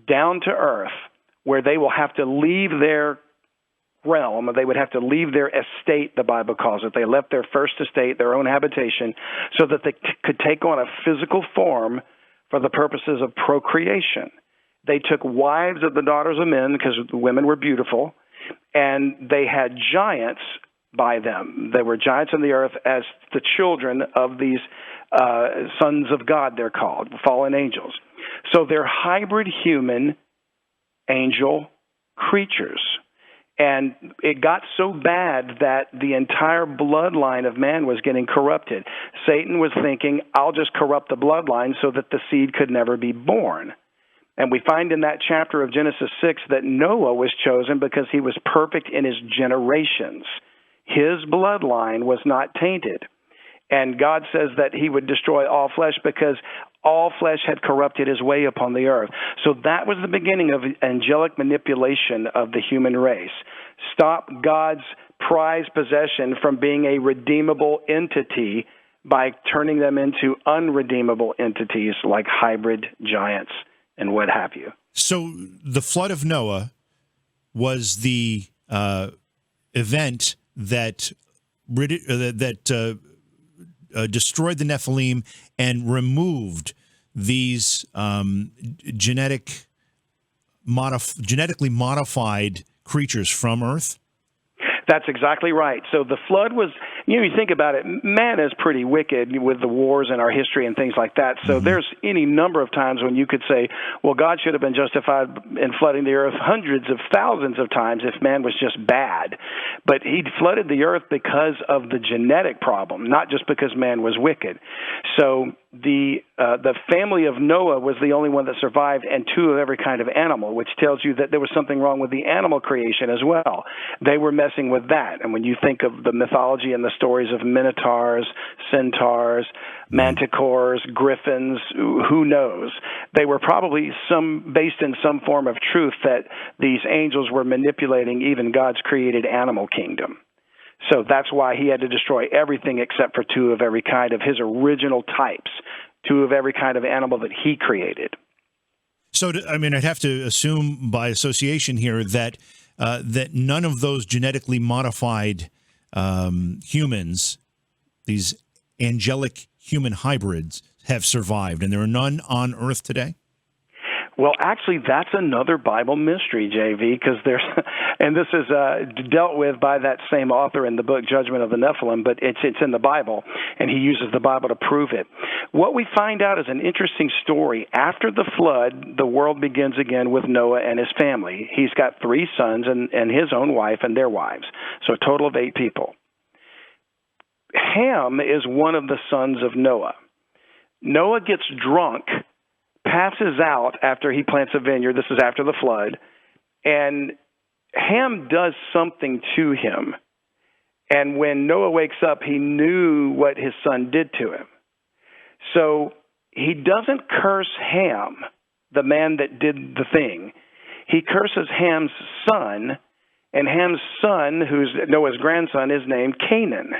down to earth where they will have to leave their realm, they would have to leave their estate, the Bible calls it. They left their first estate, their own habitation, so that they could take on a physical form for the purposes of procreation. They took wives of the daughters of men, because the women were beautiful, and they had giants by them. They were giants on the earth as the children of these sons of God, they're called, fallen angels. So they're hybrid human angel creatures. And it got so bad that the entire bloodline of man was getting corrupted. Satan was thinking, I'll just corrupt the bloodline so that the seed could never be born. And we find in that chapter of Genesis 6 that Noah was chosen because he was perfect in his generations. His bloodline was not tainted. And God says that he would destroy all flesh because all flesh had corrupted his way upon the earth. So that was the beginning of angelic manipulation of the human race. Stop God's prized possession from being a redeemable entity by turning them into unredeemable entities like hybrid giants and what have you. So the flood of Noah was the event that destroyed the Nephilim and removed these genetically modified creatures from Earth? That's exactly right. So the flood was, you think about it, man is pretty wicked with the wars in our history and things like that. So there's any number of times when you could say, well, God should have been justified in flooding the earth hundreds of thousands of times if man was just bad. But he flooded the earth because of the genetic problem, not just because man was wicked. So the family of Noah was the only one that survived, and two of every kind of animal, which tells you that there was something wrong with the animal creation as well. They were messing with that. And when you think of the mythology and the stories of minotaurs, centaurs, manticores, griffins, who knows? They were probably based in some form of truth that these angels were manipulating even God's created animal kingdom. So that's why he had to destroy everything except for two of every kind of his original types, two of every kind of animal that he created. So, I'd have to assume by association here that that none of those genetically modified humans, these angelic human hybrids, have survived, and there are none on Earth today? Well, actually, that's another Bible mystery, JV, because and this is dealt with by that same author in the book Judgment of the Nephilim, but it's in the Bible, and he uses the Bible to prove it. What we find out is an interesting story. After the flood, the world begins again with Noah and his family. He's got 3 sons and his own wife and their wives, so a total of 8 people. Ham is one of the sons of Noah. Noah gets drunk, passes out after he plants a vineyard. This is after the flood. And Ham does something to him. And when Noah wakes up, he knew what his son did to him. So he doesn't curse Ham, the man that did the thing. He curses Ham's son, and Ham's son, who's Noah's grandson, is named Canaan.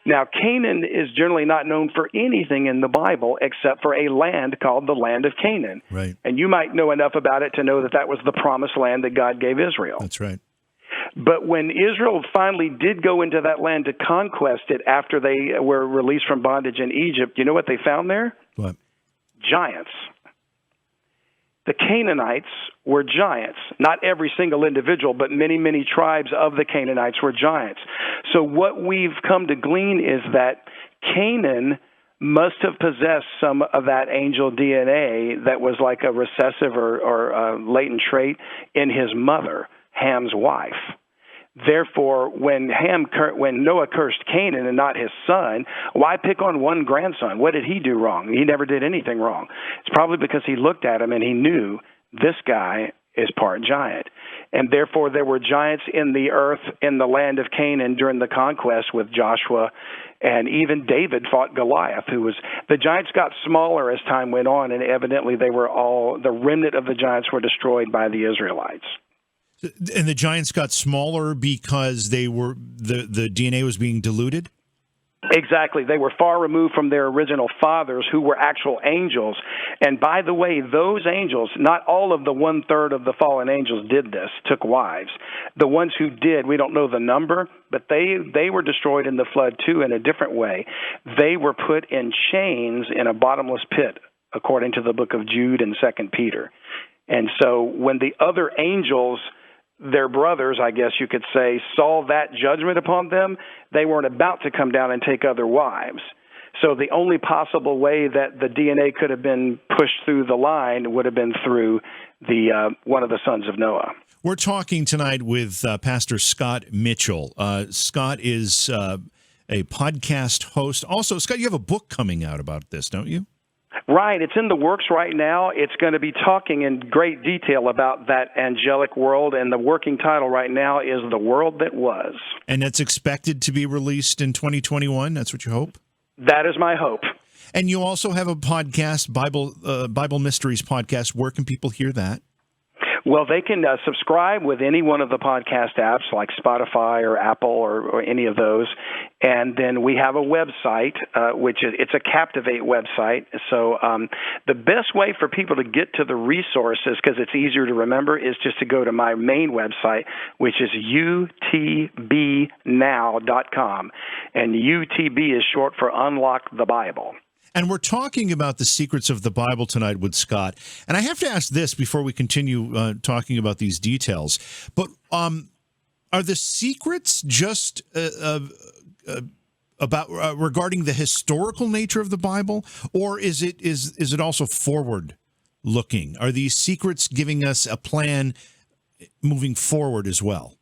Now, Canaan is generally not known for anything in the Bible except for a land called the land of Canaan. Right. And you might know enough about it to know that that was the promised land that God gave Israel. That's right. But when Israel finally did go into that land to conquest it after they were released from bondage in Egypt, you know what they found there? What? Giants. The Canaanites were giants. Not every single individual, but many, many tribes of the Canaanites were giants. So what we've come to glean is that Canaan must have possessed some of that angel DNA that was like a recessive or a latent trait in his mother, Ham's wife. Therefore, when Noah cursed Canaan and not his son, why pick on one grandson? What did he do wrong? He never did anything wrong. It's probably because he looked at him and he knew this guy is part giant. And therefore, there were giants in the earth in the land of Canaan during the conquest with Joshua, and even David fought Goliath, the giants got smaller as time went on, and evidently the remnant of the giants were destroyed by the Israelites. And the giants got smaller because the DNA was being diluted? Exactly. They were far removed from their original fathers, who were actual angels. And by the way, those angels, not all of the 1/3 of the fallen angels did this, took wives. The ones who did, we don't know the number, but they were destroyed in the flood too in a different way. They were put in chains in a bottomless pit, according to the book of Jude and 2 Peter. And so when the other angels, their brothers, I guess you could say, saw that judgment upon them, they weren't about to come down and take other wives. So the only possible way that the DNA could have been pushed through the line would have been through one of the sons of Noah. We're talking tonight with Pastor Scott Mitchell. Scott is a podcast host. Also, Scott, you have a book coming out about this, don't you? Right. It's in the works right now. It's going to be talking in great detail about that angelic world, and the working title right now is The World That Was. And it's expected to be released in 2021? That's what you hope? That is my hope. And you also have a podcast, Bible Mysteries podcast. Where can people hear that? Well, they can subscribe with any one of the podcast apps like Spotify or Apple or any of those. And then we have a website, it's a Captivate website. So the best way for people to get to the resources, because it's easier to remember, is just to go to my main website, which is utbnow.com. And UTB is short for Unlock the Bible. And we're talking about the secrets of the Bible tonight with Scott. And I have to ask this before we continue talking about these details. But are the secrets just about regarding the historical nature of the Bible, or is it also forward looking? Are these secrets giving us a plan moving forward as well?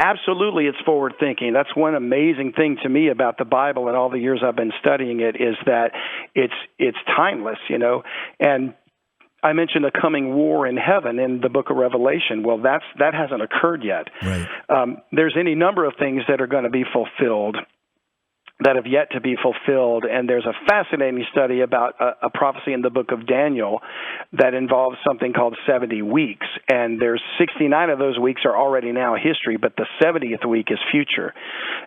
Absolutely, it's forward thinking. That's one amazing thing to me about the Bible and all the years I've been studying it, is that it's timeless, And I mentioned a coming war in heaven in the book of Revelation. Well, that hasn't occurred yet. Right. There's any number of things that are going to be fulfilled that have yet to be fulfilled. And there's a fascinating study about a prophecy in the book of Daniel that involves something called 70 weeks. And there's 69 of those weeks are already now history, but the 70th week is future.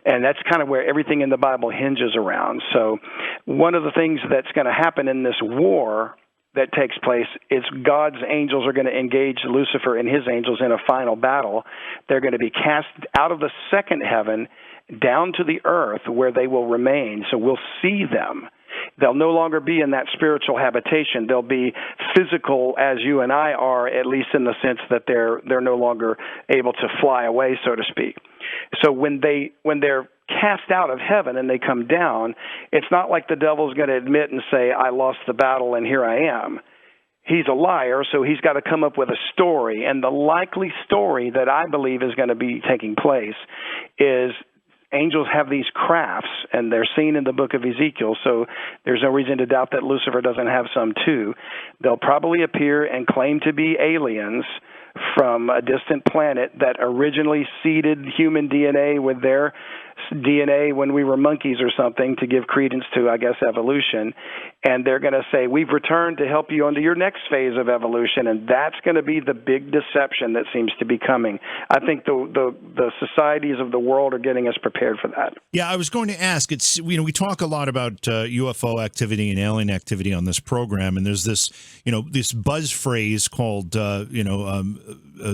And that's kind of where everything in the Bible hinges around. So one of the things that's going to happen in this war that takes place is God's angels are going to engage Lucifer and his angels in a final battle. They're going to be cast out of the second heaven down to the earth, where they will remain. So we'll see them. They'll no longer be in that spiritual habitation. They'll be physical as you and I are, at least in the sense that they're no longer able to fly away, so to speak. So when they're cast out of heaven and they come down, it's not like the devil's going to admit and say, I lost the battle and here I am. He's a liar, so he's got to come up with a story. And the likely story that I believe is going to be taking place is angels have these crafts, and they're seen in the book of Ezekiel, so there's no reason to doubt that Lucifer doesn't have some too. They'll probably appear and claim to be aliens from a distant planet that originally seeded human DNA with their DNA when we were monkeys or something to give credence to, I guess, evolution. And they're going to say, we've returned to help you onto your next phase of evolution. And that's going to be the big deception that seems to be coming. I think the societies of the world are getting us prepared for that. Yeah, I was going to ask, it's, we talk a lot about UFO activity and alien activity on this program. And there's this, this buzz phrase called,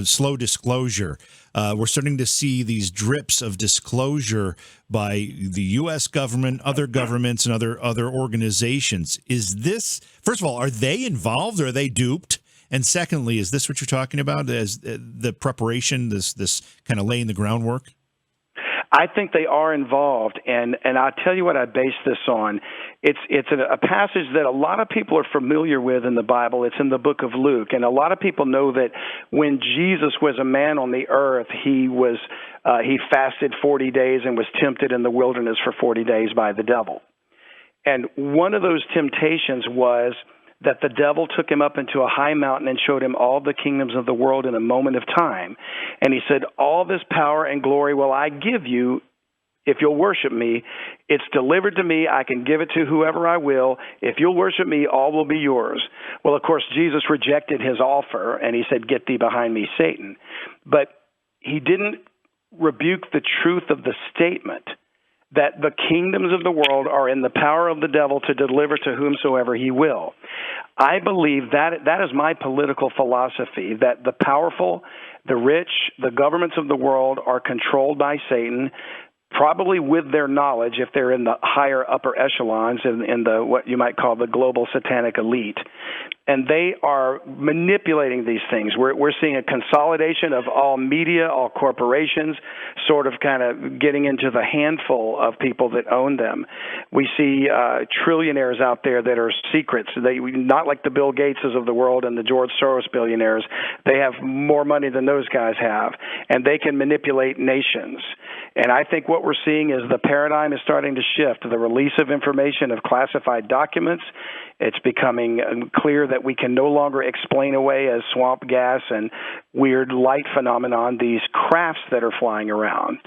slow disclosure. We're starting to see these drips of disclosure by the U.S. government, other governments, and other organizations. Is this, first of all, are they involved or are they duped? And secondly, is this what you're talking about as the preparation, this kind of laying the groundwork? I think they are involved, and I'll tell you what I base this on. It's a passage that a lot of people are familiar with in the Bible. It's in the book of Luke, and a lot of people know that when Jesus was a man on the earth, he fasted 40 days and was tempted in the wilderness for 40 days by the devil. And one of those temptations was that the devil took him up into a high mountain and showed him all the kingdoms of the world in a moment of time. And he said, all this power and glory will I give you if you'll worship me. It's delivered to me. I can give it to whoever I will. If you'll worship me, all will be yours. Well, of course, Jesus rejected his offer, and he said, get thee behind me, Satan. But he didn't rebuke the truth of the statement that the kingdoms of the world are in the power of the devil to deliver to whomsoever he will. I believe that is my political philosophy, that the powerful, the rich, the governments of the world are controlled by Satan, probably with their knowledge if they're in the higher upper echelons in the what you might call the global satanic elite. And they are manipulating these things. We're seeing a consolidation of all media, all corporations, sort of kind of getting into the handful of people that own them. We see trillionaires out there that are secrets. They not like the Bill Gateses of the world and the George Soros billionaires. They have more money than those guys have, and they can manipulate nations. And I think what we're seeing is the paradigm is starting to shift. The release of information of classified documents, it's becoming clear that we can no longer explain away as swamp gas and weird light phenomenon these crafts that are flying around.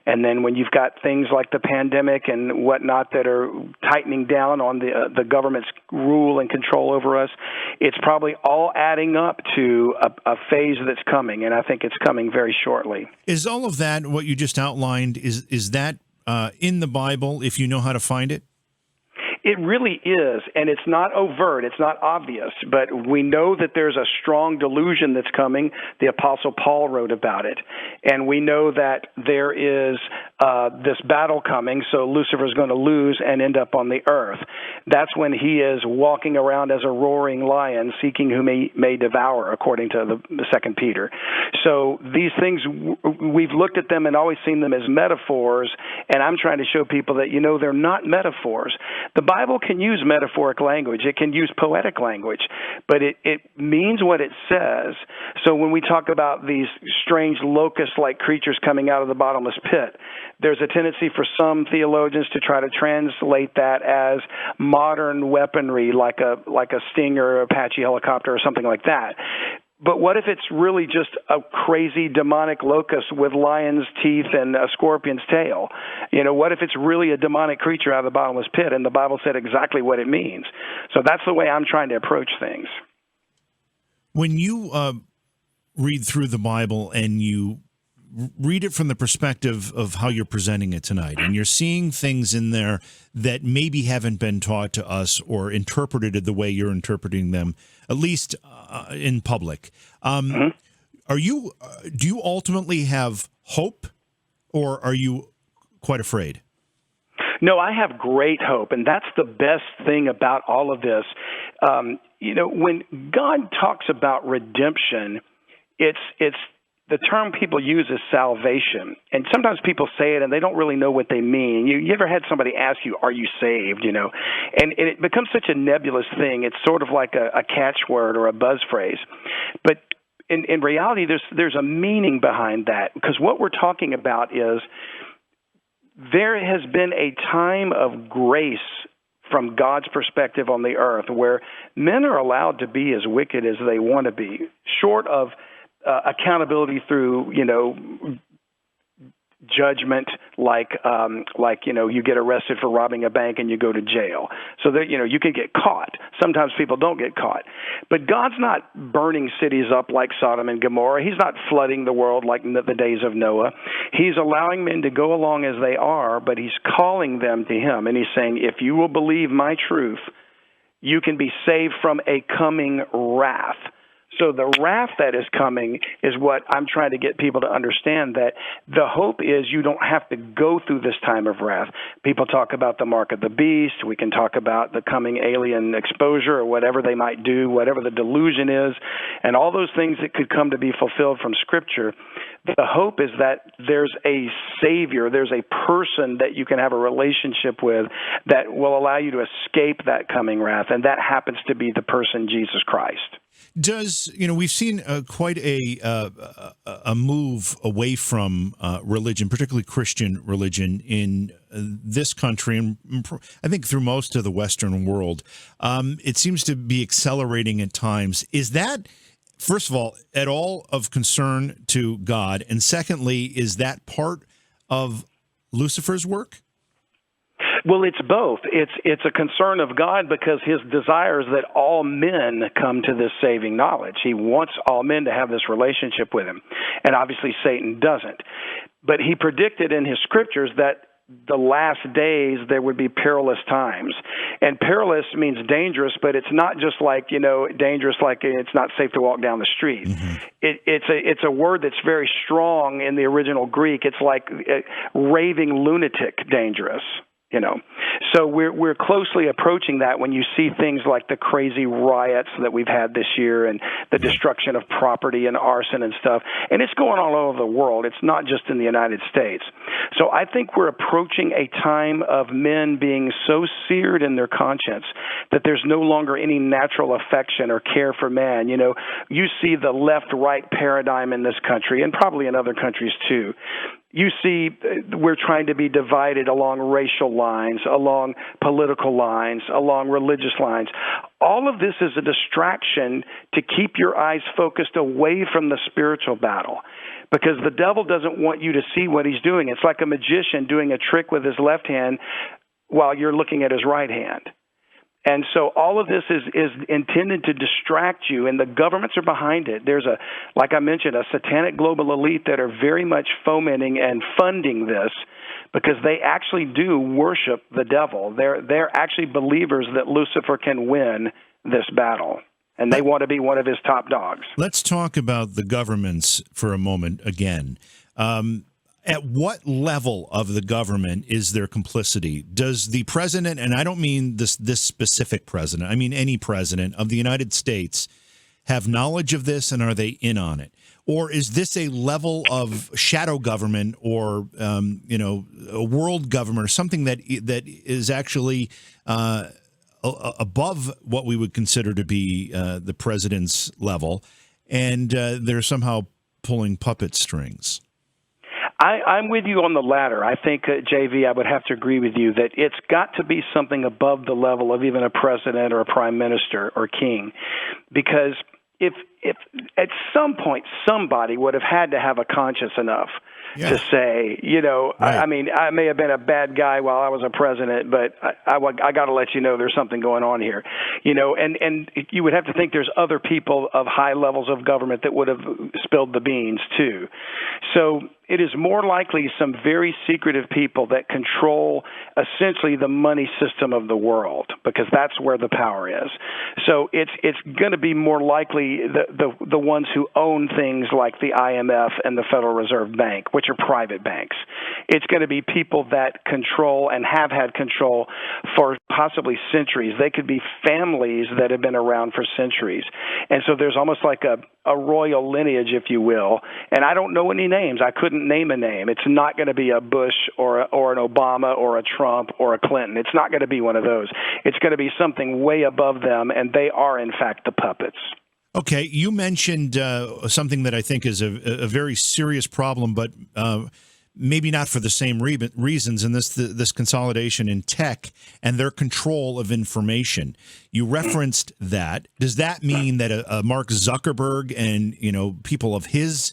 And then when you've got things like the pandemic and whatnot that are tightening down on the government's rule and control over us, it's probably all adding up to a phase that's coming, and I think it's coming very shortly. Is all of that, what you just outlined, is that in the Bible if you know how to find it? It really is, and it's not overt, it's not obvious, but we know that there's a strong delusion that's coming. The Apostle Paul wrote about it, and we know that there is this battle coming, so Lucifer's going to lose and end up on the earth. That's when he is walking around as a roaring lion, seeking whom he may devour, according to the 2 Peter. So these things, we've looked at them and always seen them as metaphors, and I'm trying to show people that, they're not metaphors. The Bible can use metaphoric language. It can use poetic language, but it means what it says. So when we talk about these strange locust-like creatures coming out of the bottomless pit, there's a tendency for some theologians to try to translate that as modern weaponry, like a Stinger or Apache helicopter or something like that. But what if it's really just a crazy demonic locust with lion's teeth and a scorpion's tail? What if it's really a demonic creature out of the bottomless pit and the Bible said exactly what it means? So that's the way I'm trying to approach things. When you read through the Bible and you read it from the perspective of how you're presenting it tonight, and you're seeing things in there that maybe haven't been taught to us or interpreted the way you're interpreting them, at least in public. Do you ultimately have hope, or are you quite afraid? No, I have great hope, and that's the best thing about all of this. When God talks about redemption, it's the term people use is salvation. And sometimes people say it and they don't really know what they mean. You ever had somebody ask you, are you saved? And it becomes such a nebulous thing. It's sort of like a catchword or a buzz phrase. But in reality, there's a meaning behind that, because what we're talking about is there has been a time of grace from God's perspective on the earth where men are allowed to be as wicked as they want to be, short of accountability through, judgment, like you get arrested for robbing a bank and you go to jail. So that you can get caught. Sometimes people don't get caught. But God's not burning cities up like Sodom and Gomorrah. He's not flooding the world like in the days of Noah. He's allowing men to go along as they are, but he's calling them to him. And he's saying, if you will believe my truth, you can be saved from a coming wrath. So the wrath that is coming is what I'm trying to get people to understand, that the hope is you don't have to go through this time of wrath. People talk about the mark of the beast. We can talk about the coming alien exposure or whatever they might do, whatever the delusion is, and all those things that could come to be fulfilled from Scripture. The hope is that there's a Savior, there's a person that you can have a relationship with that will allow you to escape that coming wrath, and that happens to be the person Jesus Christ. We've seen quite a move away from religion, particularly Christian religion, in this country, and I think through most of the Western world. It seems to be accelerating at times. Is that, first of all, at all of concern to God? And secondly, is that part of Lucifer's work? Well, it's both. It's a concern of God because his desire is that all men come to this saving knowledge. He wants all men to have this relationship with him. And obviously Satan doesn't. But he predicted in his scriptures that the last days there would be perilous times. And perilous means dangerous, but it's not just like, dangerous like it's not safe to walk down the street. Mm-hmm. It's a word that's very strong in the original Greek. It's like raving lunatic dangerous. So we're closely approaching that when you see things like the crazy riots that we've had this year and the destruction of property and arson and stuff. And it's going all over the world. It's not just in the United States. So I think we're approaching a time of men being so seared in their conscience that there's no longer any natural affection or care for man. You see the left-right paradigm in this country and probably in other countries too. You see, we're trying to be divided along racial lines, along political lines, along religious lines. All of this is a distraction to keep your eyes focused away from the spiritual battle, because the devil doesn't want you to see what he's doing. It's like a magician doing a trick with his left hand while you're looking at his right hand. And so all of this is intended to distract you, and the governments are behind it. There's like I mentioned, a satanic global elite that are very much fomenting and funding this because they actually do worship the devil. They're actually believers that Lucifer can win this battle, and they want to be one of his top dogs. Let's talk about the governments for a moment again. At what level of the government is there complicity? Does the president, and I don't mean this specific president, I mean any president of the United States, have knowledge of this, and are they in on it? Or is this a level of shadow government or, a world government or something that is actually above what we would consider to be the president's level, and they're somehow pulling puppet strings? I'm with you on the latter. I think, JV, I would have to agree with you that it's got to be something above the level of even a president or a prime minister or king, because if at some point somebody would have had to have a conscience enough to say, right. I mean, I may have been a bad guy while I was a president, but I got to let you know there's something going on here, and you would have to think there's other people of high levels of government that would have spilled the beans too. So it is more likely some very secretive people that control essentially the money system of the world, because that's where the power is. So it's going to be more likely the ones who own things like the IMF and the Federal Reserve Bank, which are private banks. It's going to be people that control and have had control for possibly centuries. They could be families that have been around for centuries. And so there's almost like a royal lineage, if you will. And I don't know any names. I couldn't name a name. It's not going to be a Bush or an Obama or a Trump or a Clinton. It's not going to be one of those. It's going to be something way above them, and they are, in fact, the puppets. Okay, you mentioned something that I think is a very serious problem, but maybe not for the same reasons, and this consolidation in tech and their control of information. You referenced that. Does that mean that a Mark Zuckerberg and people of his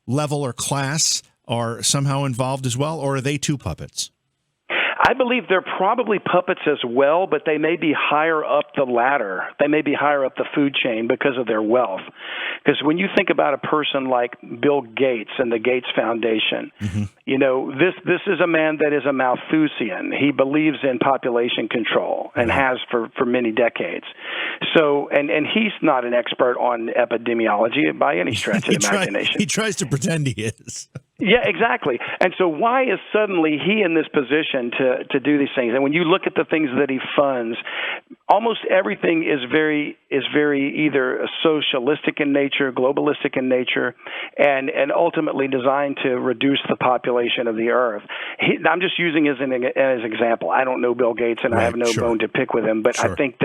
level or class are somehow involved as well, or are they two puppets? I believe they're probably puppets as well, but they may be higher up the ladder. They may be higher up the food chain because of their wealth. Because when you think about a person like Bill Gates and the Gates Foundation, this is a man that is a Malthusian. He believes in population control and has for many decades. So, and he's not an expert on epidemiology by any stretch of the imagination. He tries to pretend he is. Yeah, exactly. And so why is suddenly he in this position to do these things? And when you look at the things that he funds, almost everything is very either socialistic in nature, globalistic in nature, and ultimately designed to reduce the population of the earth. I'm just using as an example. I don't know Bill Gates, and I have no bone to pick with him, but I think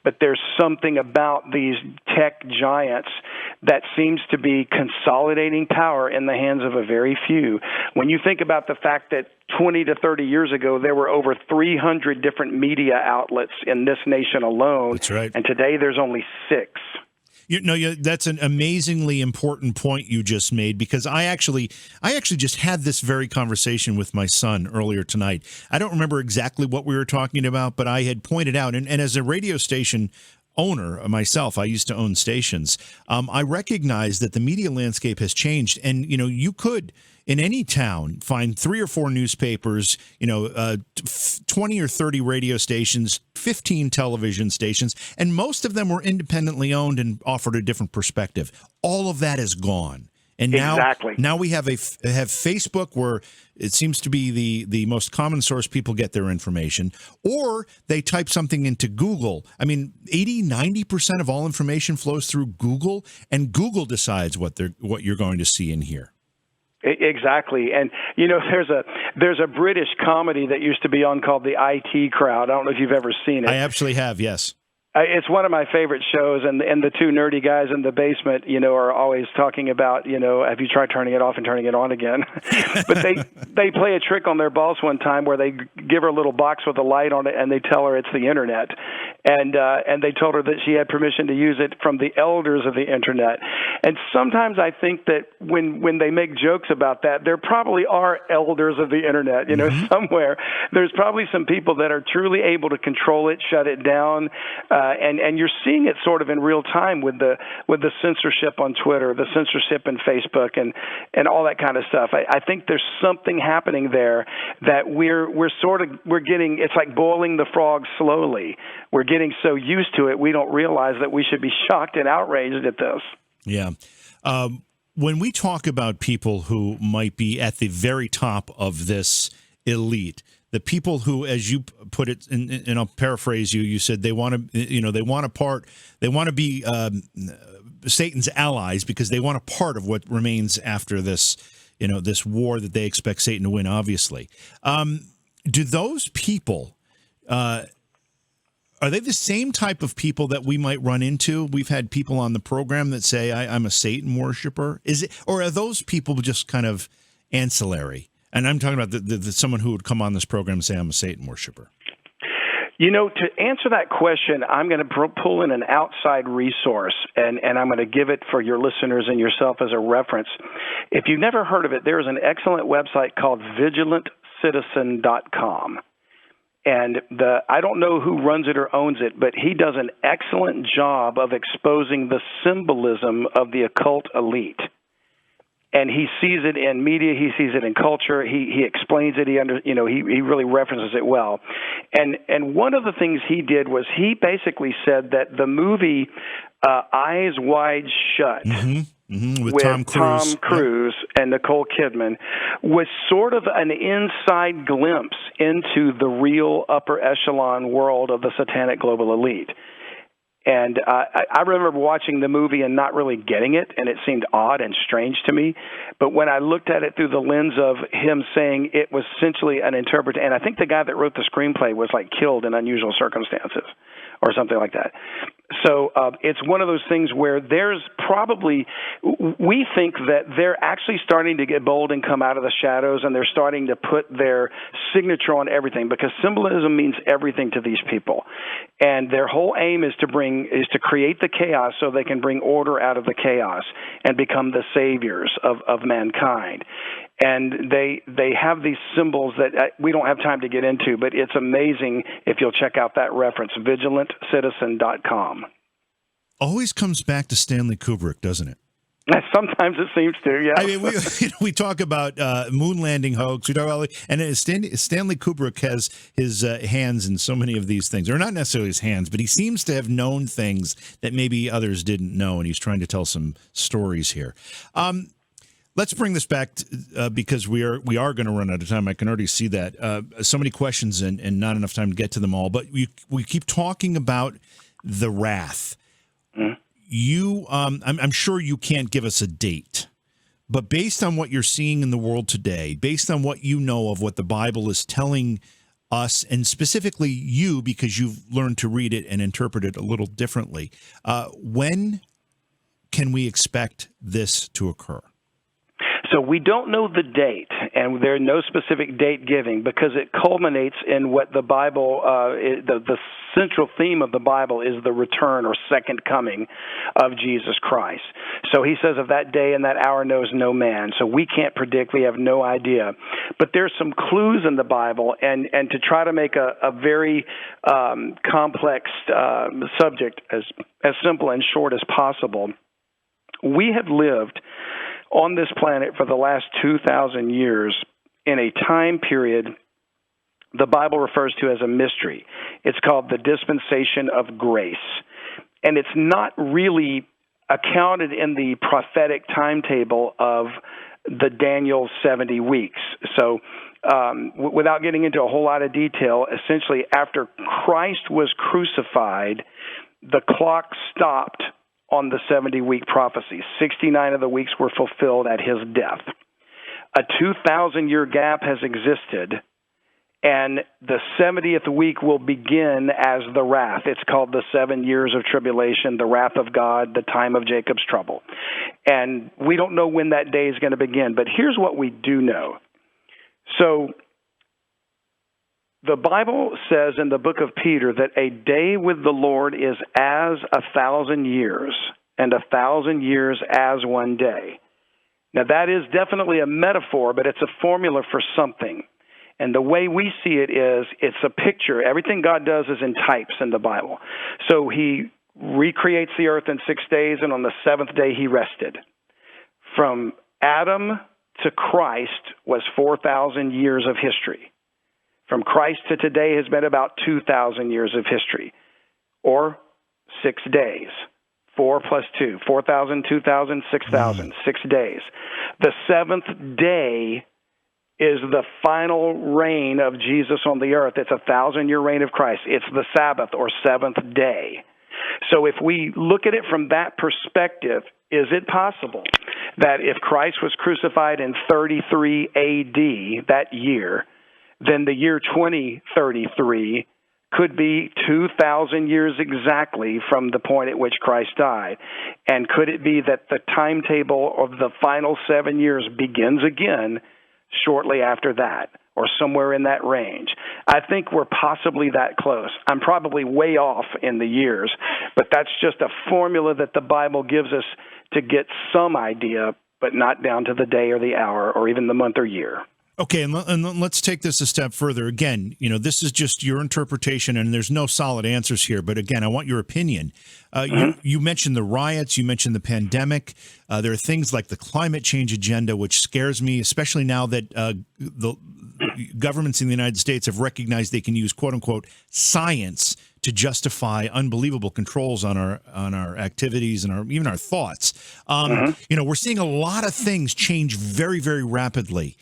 but there's something about these tech giants that seems to be consolidating power in the hands of a very few. When you think about the fact that 20 to 30 years ago, there were over 300 different media outlets in this nation alone. That's right. And today there's only 6. That's an amazingly important point you just made, because I actually just had this very conversation with my son earlier tonight. I don't remember exactly what we were talking about, but I had pointed out, and as a radio station owner myself, I used to own stations. I recognize that the media landscape has changed, and you could in any town find 3 or 4 newspapers, 20 or 30 radio stations, 15 television stations, and most of them were independently owned and offered a different perspective. All of that is gone. And now we have Facebook, where it seems to be the most common source people get their information, or they type something into Google. I mean, 80-90% of all information flows through Google, and Google decides what you're going to see and hear. Exactly. And, there's a British comedy that used to be on called The IT Crowd. I don't know if you've ever seen it. I absolutely have, yes. It's one of my favorite shows, and the two nerdy guys in the basement, are always talking about, have you tried turning it off and turning it on again? But they play a trick on their boss one time where they give her a little box with a light on it, and they tell her it's the internet, and they told her that she had permission to use it from the elders of the internet. And sometimes I think that when they make jokes about that, there probably are elders of the internet, somewhere. There's probably some people that are truly able to control it, shut it down. And you're seeing it sort of in real time with the censorship on Twitter, the censorship in Facebook, and all that kind of stuff. I think there's something happening there that we're getting. It's like boiling the frog slowly. We're getting so used to it, we don't realize that we should be shocked and outraged at this. Yeah. When we talk about people who might be at the very top of this elite, the people who, as you put it, and I'll paraphrase you, you said they want to be Satan's allies because they want a part of what remains after this, this war that they expect Satan to win, obviously. Do those people, are they the same type of people that we might run into? We've had people on the program that say, I'm a Satan worshiper. Or are those people just kind of ancillary? And I'm talking about the someone who would come on this program and say, I'm a Satan worshiper. To answer that question, I'm going to pull in an outside resource, and I'm going to give it for your listeners and yourself as a reference. If you've never heard of it, there is an excellent website called VigilantCitizen.com. And I don't know who runs it or owns it, but he does an excellent job of exposing the symbolism of the occult elite. And he sees it in media, he sees it in culture, he explains it, he really references it well. And one of the things he did was he basically said that the movie Eyes Wide Shut with Tom Cruise and Nicole Kidman was sort of an inside glimpse into the real upper echelon world of the satanic global elite. And I remember watching the movie and not really getting it, and it seemed odd and strange to me. But when I looked at it through the lens of him saying it was essentially an interpretation, and I think the guy that wrote the screenplay was like killed in unusual circumstances or something like that. So it's one of those things where there's probably, we think that they're actually starting to get bold and come out of the shadows, and they're starting to put their signature on everything, because symbolism means everything to these people. And their whole aim is to create the chaos so they can bring order out of the chaos and become the saviors of mankind. And they have these symbols that we don't have time to get into, but it's amazing if you'll check out that reference, vigilanttcitizen.com. Always comes back to Stanley Kubrick, doesn't it? Sometimes it seems to, yeah. I mean, we talk about moon landing hoax. We talk about, and Stanley Kubrick has his hands in so many of these things, or not necessarily his hands, but he seems to have known things that maybe others didn't know, and he's trying to tell some stories here. Let's bring this back because we are going to run out of time. I can already see that. So many questions and not enough time to get to them all. But we keep talking about the wrath. Mm-hmm. I'm sure you can't give us a date, but based on what you're seeing in the world today, based on what you know of what the Bible is telling us, and specifically you, because you've learned to read it and interpret it a little differently, when can we expect this to occur? So we don't know the date, and there's no specific date giving, because it culminates in what the Bible, the central theme of the Bible is the return or second coming of Jesus Christ. So he says, of that day and that hour knows no man. So we can't predict. We have no idea. But there's some clues in the Bible, and to try to make a very complex subject as simple and short as possible, we have lived on this planet for the last 2,000 years in a time period the Bible refers to as a mystery. It's called the dispensation of grace. And it's not really accounted in the prophetic timetable of the Daniel 70 weeks. So without getting into a whole lot of detail, essentially after Christ was crucified, the clock stopped on the 70-week prophecy. 69 of the weeks were fulfilled at his death. A 2,000-year gap has existed, and the 70th week will begin as the wrath. It's called the 7 years of tribulation, the wrath of God, the time of Jacob's trouble. And we don't know when that day is going to begin, but here's what we do know. So the Bible says in the book of Peter that a day with the Lord is as 1,000 years, and 1,000 years as one day. Now, that is definitely a metaphor, but it's a formula for something. And the way we see it is, it's a picture. Everything God does is in types in the Bible. So he recreates the earth in 6 days, and on the seventh day he rested. From Adam to Christ was 4,000 years of history. From Christ to today has been about 2,000 years of history, or 6 days. 4 plus 2, 4,000, 2,000, 6,000, 6 days. The seventh day is the final reign of Jesus on the earth. It's 1,000-year reign of Christ. It's the Sabbath, or seventh day. So if we look at it from that perspective, is it possible that if Christ was crucified in 33 A.D., that year, then the year 2033 could be 2,000 years exactly from the point at which Christ died? And could it be that the timetable of the final 7 years begins again shortly after that, or somewhere in that range? I think we're possibly that close. I'm probably way off in the years, but that's just a formula that the Bible gives us to get some idea, but not down to the day or the hour or even the month or year. Okay, and let's take this a step further. Again, this is just your interpretation, and there's no solid answers here. But again, I want your opinion. You mentioned the riots, you mentioned the pandemic. There are things like the climate change agenda, which scares me, especially now that the governments in the United States have recognized they can use "quote unquote" science to justify unbelievable controls on our activities and even our thoughts. We're seeing a lot of things change very, very rapidly.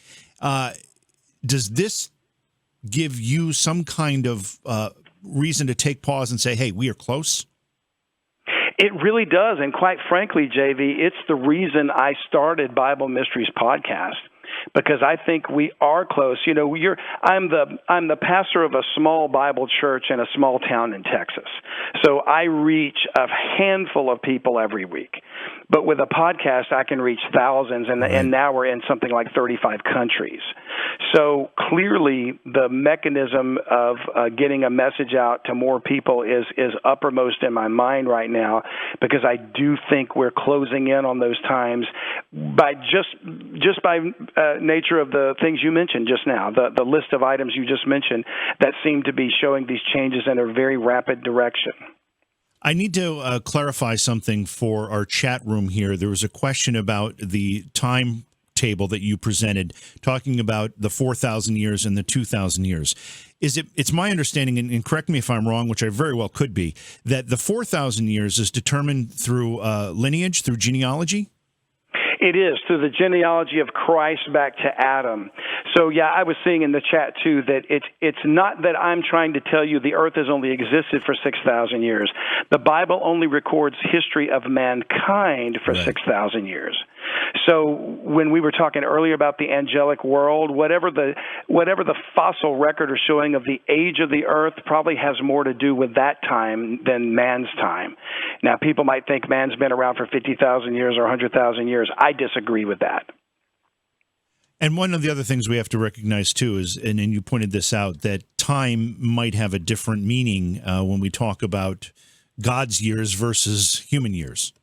Does this give you some kind of reason to take pause and say, hey, we are close? It really does, and quite frankly, JV, it's the reason I started Bible Mysteries podcast, because I think we are close. You know, I'm the pastor of a small Bible church in a small town in Texas, so I reach a handful of people every week. But with a podcast, I can reach thousands, and now we're in something like 35 countries. So clearly, the mechanism of getting a message out to more people is uppermost in my mind right now, because I do think we're closing in on those times by just by nature of the things you mentioned just now, the list of items you just mentioned that seem to be showing these changes in a very rapid direction. I need to clarify something for our chat room here. There was a question about the time table that you presented, talking about the 4,000 years and the 2,000 years. It's my understanding, and correct me if I'm wrong, which I very well could be, that the 4,000 years is determined through lineage, through genealogy? It is, through the genealogy of Christ back to Adam. So, yeah, I was seeing in the chat, too, that it's not that I'm trying to tell you the earth has only existed for 6,000 years. The Bible only records history of mankind for 6,000 years. So when we were talking earlier about the angelic world, whatever the fossil record is showing of the age of the earth probably has more to do with that time than man's time. Now, people might think man's been around for 50,000 years or 100,000 years. I disagree with that. And one of the other things we have to recognize, too, is, and you pointed this out, that time might have a different meaning when we talk about God's years versus human years.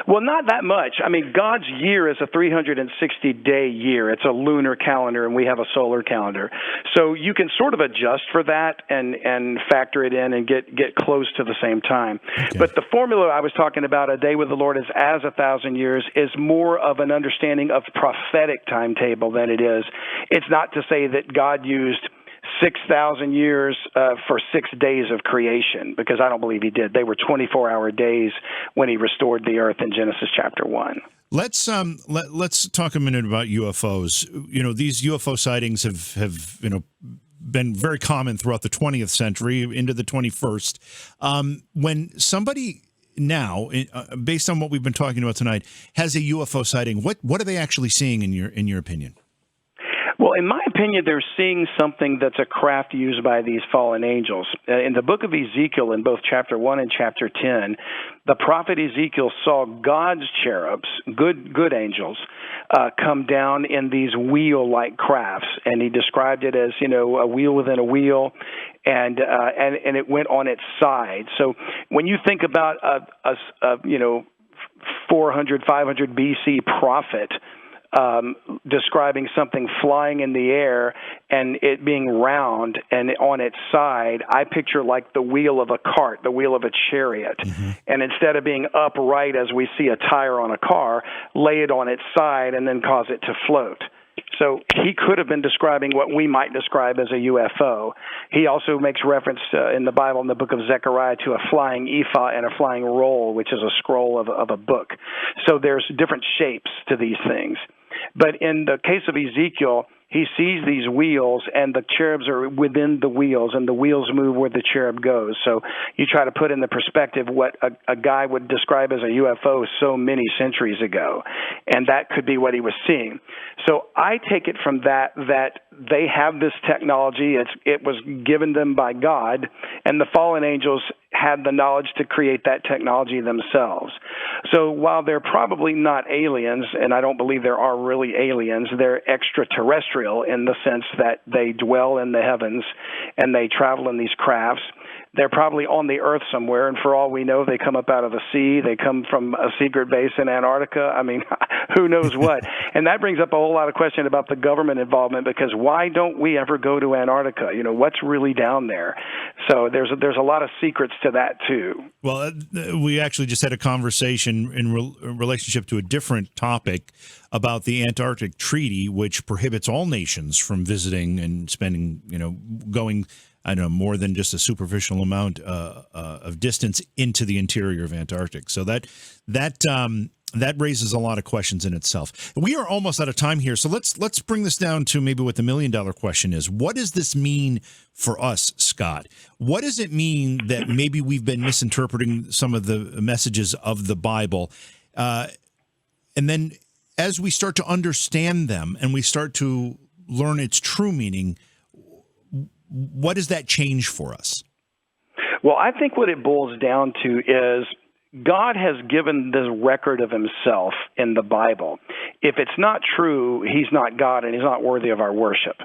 Well, not that much. I mean, God's year is a 360-day year. It's a lunar calendar, and we have a solar calendar. So you can sort of adjust for that and factor it in and get close to the same time. Okay. But the formula I was talking about, a day with the Lord is as 1,000 years, is more of an understanding of prophetic timetable than it is. It's not to say that God used 6,000 years for 6 days of creation, because I don't believe he did. They were 24-hour days when he restored the earth in Genesis chapter 1. Let's talk a minute about UFOs. You know, these UFO sightings have been very common throughout the 20th century into the 21st. When somebody now, based on what we've been talking about tonight, has a UFO sighting, what are they actually seeing in your opinion? Well, in my opinion, they're seeing something that's a craft used by these fallen angels. In the book of Ezekiel, in both chapter 1 and chapter 10, the prophet Ezekiel saw God's cherubs, good angels, come down in these wheel-like crafts, and he described it as, a wheel within a wheel, and it went on its side. So when you think about a 400, 500 BC prophet describing something flying in the air and it being round and on its side, I picture like the wheel of a cart, the wheel of a chariot. Mm-hmm. And instead of being upright as we see a tire on a car, lay it on its side and then cause it to float. So he could have been describing what we might describe as a UFO. He also makes reference in the Bible, in the book of Zechariah, to a flying ephah and a flying roll, which is a scroll of a book. So there's different shapes to these things. But in the case of Ezekiel, he sees these wheels, and the cherubs are within the wheels, and the wheels move where the cherub goes. So you try to put in the perspective what a guy would describe as a UFO so many centuries ago, and that could be what he was seeing. So I take it from that they have this technology. It was given them by God, and the fallen angels had the knowledge to create that technology themselves. So while they're probably not aliens, and I don't believe there are really aliens, they're extraterrestrial in the sense that they dwell in the heavens and they travel in these crafts. They're probably on the earth somewhere, and for all we know, they come up out of the sea. They come from a secret base in Antarctica. I mean, who knows what? And that brings up a whole lot of question about the government involvement, because why don't we ever go to Antarctica? What's really down there? So there's a lot of secrets to that, too. Well, we actually just had a conversation in relationship to a different topic about the Antarctic Treaty, which prohibits all nations from visiting and spending, going more than just a superficial amount of distance into the interior of Antarctic. So that that raises a lot of questions in itself. We are almost out of time here, so let's bring this down to maybe what the $1 million question is. What does this mean for us, Scott? What does it mean that maybe we've been misinterpreting some of the messages of the Bible? And then as we start to understand them and we start to learn its true meaning, what does that change for us? Well, I think what it boils down to is God has given this record of himself in the Bible. If it's not true, he's not God and he's not worthy of our worship.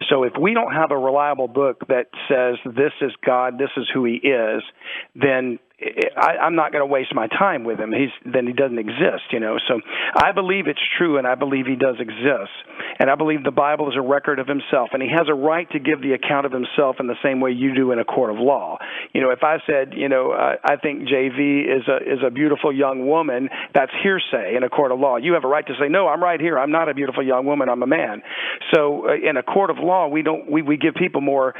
So if we don't have a reliable book that says this is God, this is who he is, then I'm not going to waste my time with him. Then he doesn't exist, So I believe it's true, and I believe he does exist. And I believe the Bible is a record of himself, and he has a right to give the account of himself in the same way you do in a court of law. If I said, I think JV is a beautiful young woman, that's hearsay in a court of law. You have a right to say, no, I'm right here. I'm not a beautiful young woman. I'm a man. So in a court of law, we give people more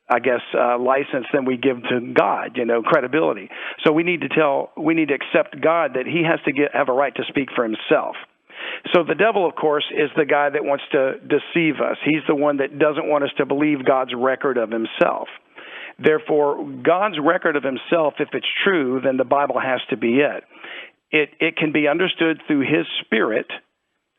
license than we give to God, credibility. So we need to accept God that he has to have a right to speak for himself. So the devil, of course, is the guy that wants to deceive us. He's the one that doesn't want us to believe God's record of himself. Therefore, God's record of himself, if it's true, then the Bible has to be it. It can be understood through his Spirit,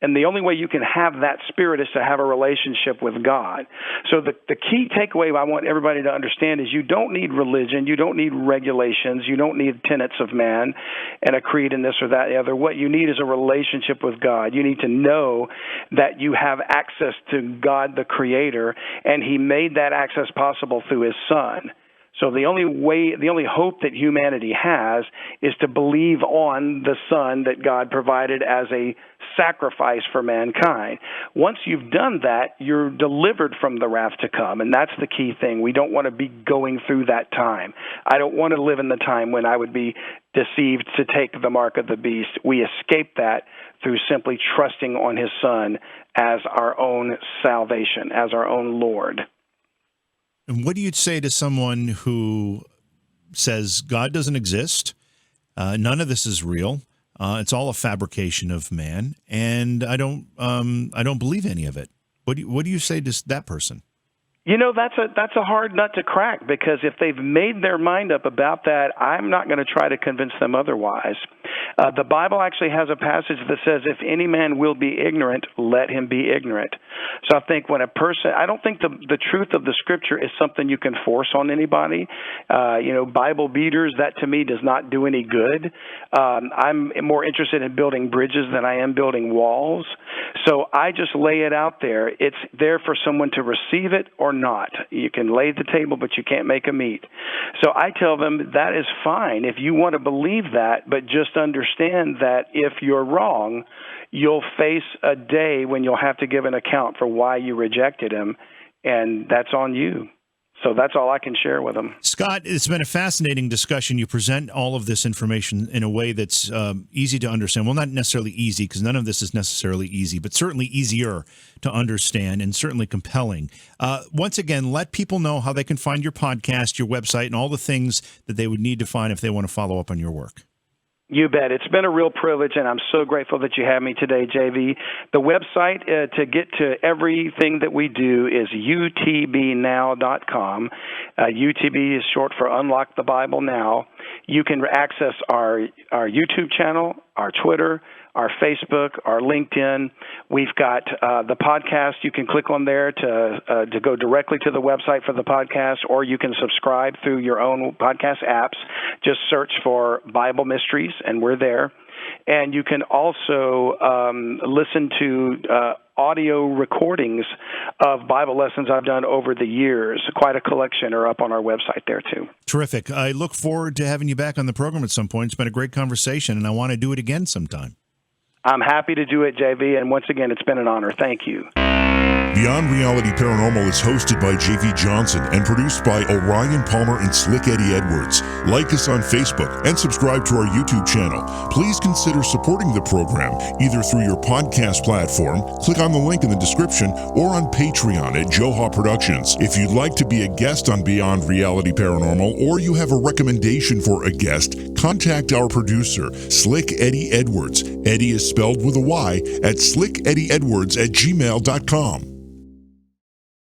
and the only way you can have that Spirit is to have a relationship with God. So the key takeaway I want everybody to understand is you don't need religion, you don't need regulations, you don't need tenets of man and a creed and this or that and the other. What you need is a relationship with God. You need to know that you have access to God the Creator, and he made that access possible through his Son. So the only hope that humanity has is to believe on the Son that God provided as a sacrifice for mankind. Once you've done that, you're delivered from the wrath to come, and that's the key thing. We don't want to be going through that time. I don't want to live in the time when I would be deceived to take the mark of the beast. We escape that through simply trusting on his Son as our own salvation, as our own Lord. And what do you say to someone who says God doesn't exist, none of this is real, it's all a fabrication of man, and I don't believe any of it? What do you say to that person? That's a hard nut to crack, because if they've made their mind up about that, I'm not going to try to convince them otherwise. The Bible actually has a passage that says, if any man will be ignorant, let him be ignorant. So I think I don't think the truth of the Scripture is something you can force on anybody. Bible beaters, that to me does not do any good. I'm more interested in building bridges than I am building walls. So I just lay it out there. It's there for someone to receive it or not. You can lay the table, but you can't make them eat. So I tell them that is fine if you want to believe that, but just understand that if you're wrong, you'll face a day when you'll have to give an account for why you rejected him, and that's on you. So that's all I can share with them. Scott, it's been a fascinating discussion. You present all of this information in a way that's easy to understand. Well, not necessarily easy, because none of this is necessarily easy, but certainly easier to understand and certainly compelling. Once again, let people know how they can find your podcast, your website, and all the things that they would need to find if they want to follow up on your work. You bet. It's been a real privilege, and I'm so grateful that you have me today, JV. The website to get to everything that we do is utbnow.com. UTB is short for Unlock the Bible Now. You can access our YouTube channel, our Twitter, our Facebook, our LinkedIn. We've got the podcast. You can click on there to go directly to the website for the podcast, or you can subscribe through your own podcast apps. Just search for Bible Mysteries, and we're there. And you can also listen to audio recordings of Bible lessons I've done over the years. Quite a collection are up on our website there, too. Terrific. I look forward to having you back on the program at some point. It's been a great conversation, and I want to do it again sometime. I'm happy to do it, JV, and once again, it's been an honor. Thank you. Beyond Reality Paranormal is hosted by J.V. Johnson and produced by Orion Palmer and Slick Eddie Edwards. Like us on Facebook and subscribe to our YouTube channel. Please consider supporting the program either through your podcast platform, click on the link in the description, or on Patreon at Joha Productions. If you'd like to be a guest on Beyond Reality Paranormal, or you have a recommendation for a guest, contact our producer, Slick Eddie Edwards. Eddie is spelled with a Y at slickeddieedwards@gmail.com.